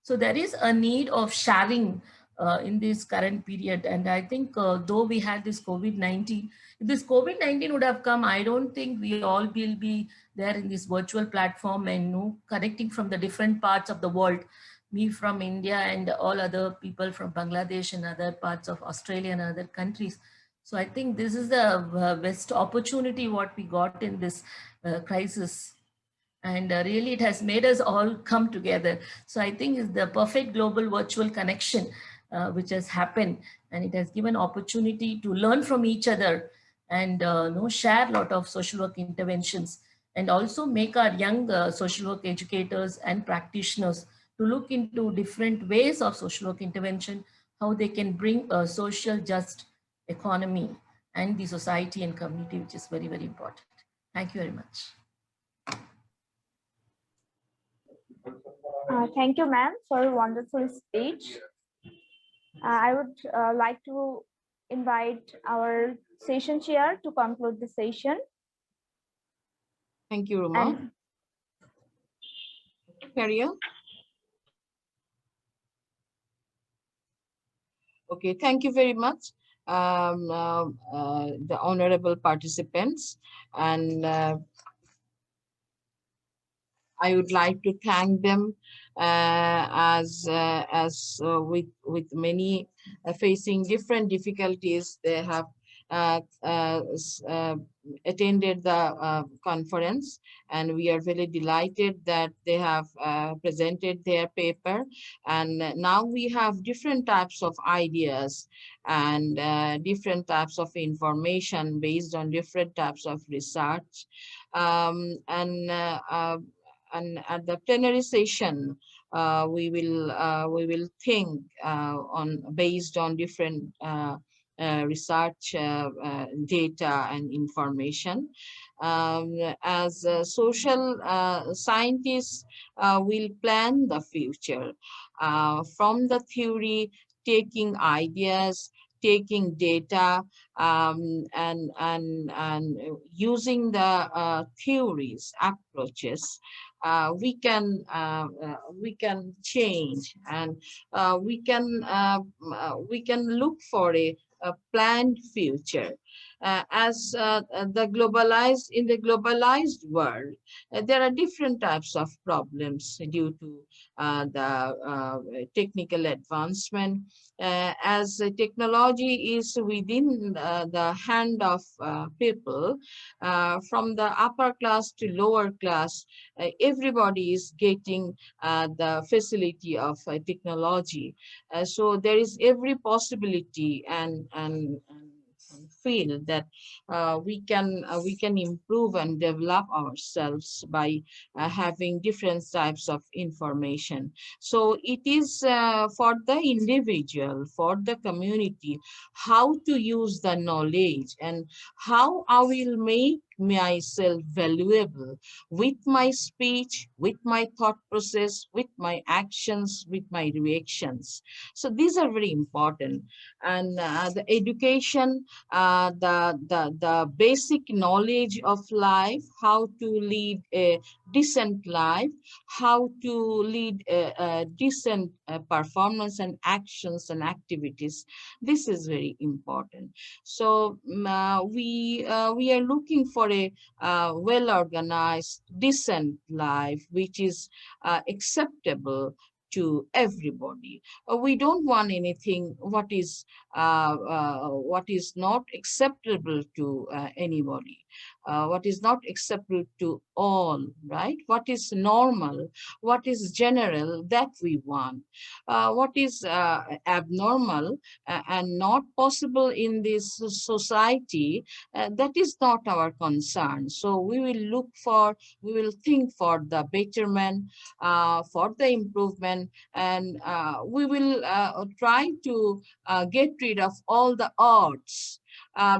So there is a need of sharing in this current period. And I think though we had this COVID-19, if this COVID-19 would have come, I don't think we all will be there in this virtual platform and connecting from the different parts of the world, me from India and all other people from Bangladesh and other parts of Australia and other countries. So I think this is the best opportunity what we got in this crisis. And really it has made us all come together. So I think it's the perfect global virtual connection which has happened, and it has given opportunity to learn from each other and share a lot of social work interventions, and also make our young social work educators and practitioners to look into different ways of social work intervention, how they can bring a social just economy and the society and community, which is very, very important. Thank you very much. Thank you, ma'am, for a wonderful speech. I would like to invite our session chair to conclude the session. Thank you, Ruma. Carry on. Okay, thank you very much, the honorable participants, and I would like to thank them as with many facing different difficulties, they have attended the conference, and we are very delighted that they have presented their paper. And now we have different types of ideas and different types of information based on different types of research. And at the plenary session, we will think on based on different research data and information. As social scientists will plan the future from the theory, taking ideas, taking data, and using the theories, approaches. We can change, and we can look for a planned future. As the globalized world, there are different types of problems due to the technical advancement. As technology is within the hand of people, from the upper class to lower class, everybody is getting the facility of technology. So there is every possibility and feel that we can improve and develop ourselves by having different types of information. So it is for the individual, for the community, how to use the knowledge and how I will make myself valuable with my speech, with my thought process, with my actions, with my reactions. So these are very important. And the education, the basic knowledge of life, how to lead a decent life, how to lead a decent performance and actions and activities. This is very important. So we are looking for a well-organized, decent life, which is acceptable to everybody. We don't want anything what is not acceptable to anybody, what is not acceptable to all, right? What is normal, what is general, that we want. What is abnormal and not possible in this society, that is not our concern. So we will think for the betterment, for the improvement, and we will try to get rid of all the odds,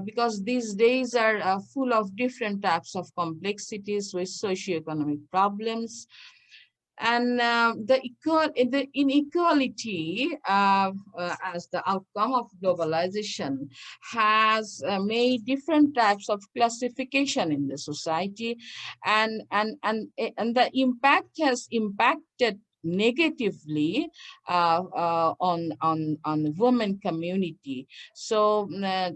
because these days are full of different types of complexities with socioeconomic problems. And the inequality as the outcome of globalization has made different types of classification in the society, and the impact has impacted negatively on the women community. So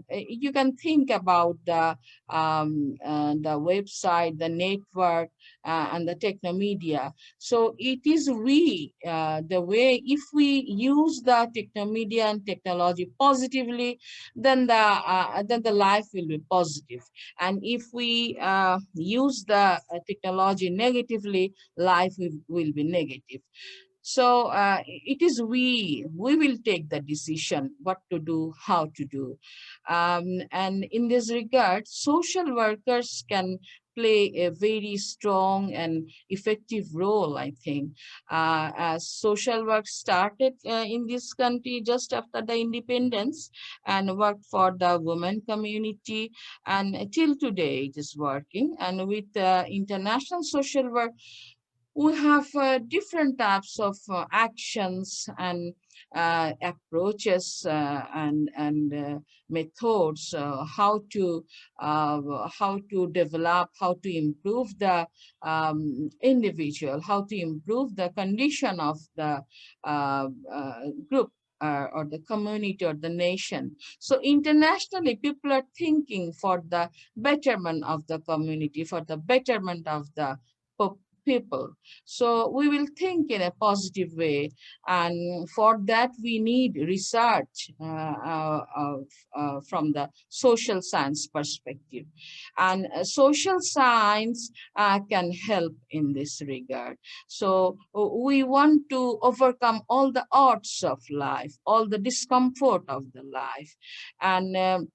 you can think about the website, the network, and the technomedia. So it is the way, if we use the technomedia and technology positively, then the life will be positive. And if we use the technology negatively, life will be negative. So it is we will take the decision what to do, how to do. And in this regard, social workers can play a very strong and effective role, I think. As social work started in this country just after the independence and worked for the women community, and till today it is working. And with international social work, we have different types of actions and approaches and methods, how to develop, how to improve the individual, how to improve the condition of the group or the community or the nation. So internationally, people are thinking for the betterment of the community, for the betterment of the people. So we will think in a positive way, and for that we need research from the social science perspective, and social science can help in this regard. So we want to overcome all the odds of life, all the discomfort of the life, and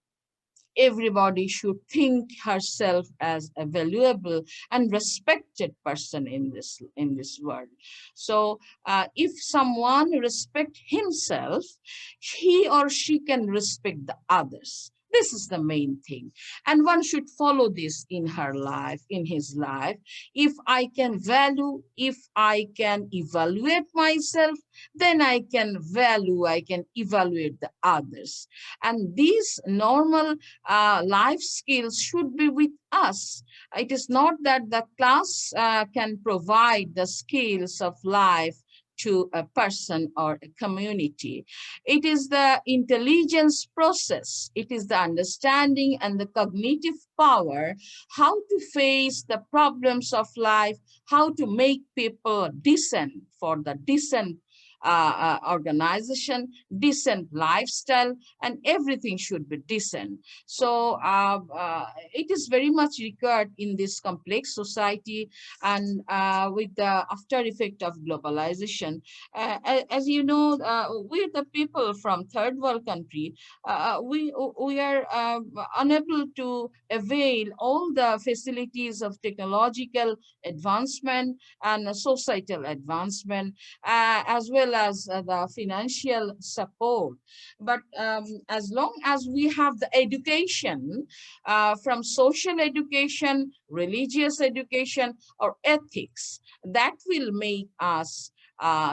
everybody should think herself as a valuable and respected person in this world. So if someone respects himself, he or she can respect the others. This is the main thing. And one should follow this in her life, in his life. If I can value, if I can evaluate myself, then I can value, I can evaluate the others. And these normal life skills should be with us. It is not that the class can provide the skills of life to a person or a community. It is the intelligence process. It is the understanding and the cognitive power, how to face the problems of life, how to make people decent for the decent organization, decent lifestyle, and everything should be decent. So it is very much required in this complex society, and with the after effect of globalization. As you know, we're the people from third world country. We are unable to avail all the facilities of technological advancement and societal advancement, as well as the financial support. But as long as we have the education, from social education, religious education, or ethics, that will make us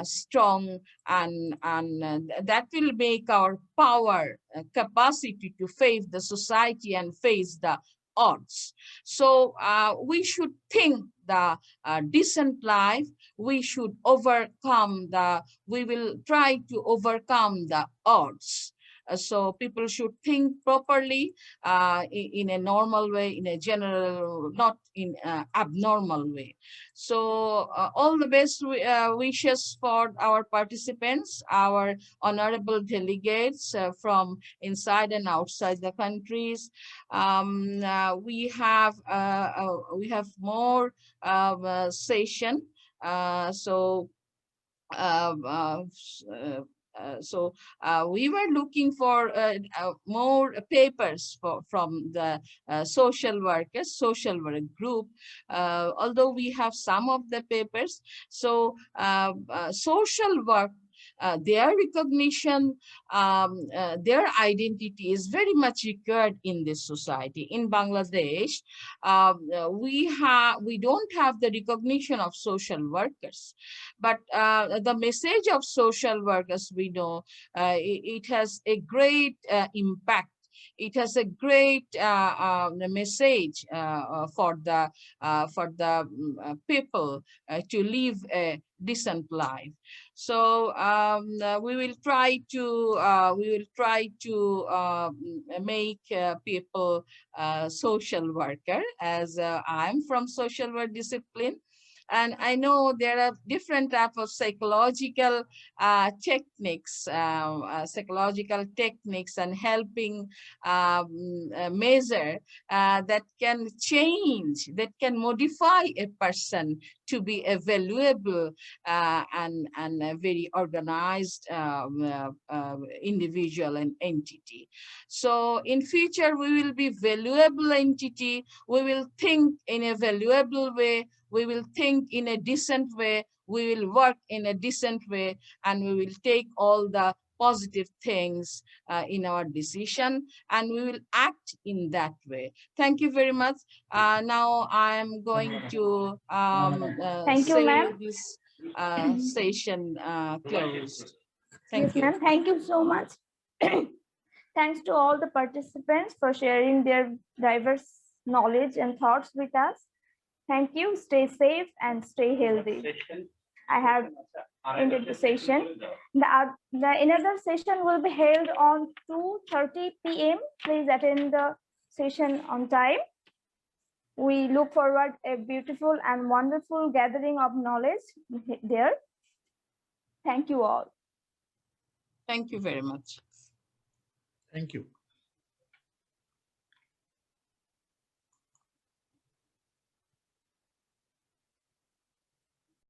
strong, and that will make our power, capacity to face the society and face the odds. So we should think the decent life. We should we will try to overcome the odds. So people should think properly, in a normal way, in a general, not in an abnormal way. So all the best wishes for our participants, our honorable delegates from inside and outside the countries. We have more session. We were looking for more papers from the social work group, although we have some of the papers. So social work, their recognition, their identity is very much required in this society. In Bangladesh, we don't have the recognition of social workers, but the message of social workers, we know, it has a great impact. It has a great message for the people to live a decent life. So we will try to make people social worker, as I'm from social work discipline. And I know there are different types of psychological techniques, and helping measure that can change, that can modify a person to be a valuable and a very organized individual and entity. So in future, we will be valuable entity. We will think in a valuable way. We will think in a decent way. We will work in a decent way, and we will take all the positive things in our decision, and we will act in that way. Thank you very much. Now I am going to Thank you, ma'am. this session closed. Thank Yes, you. ma'am. Thank you so much. Thanks to all the participants for sharing their diverse knowledge and thoughts with us. Thank you. Stay safe and stay healthy. I have ended the session. The another session will be held on 2:30 p.m. Please attend the session on time. We look forward a beautiful and wonderful gathering of knowledge there. Thank you all. Thank you very much. Thank you.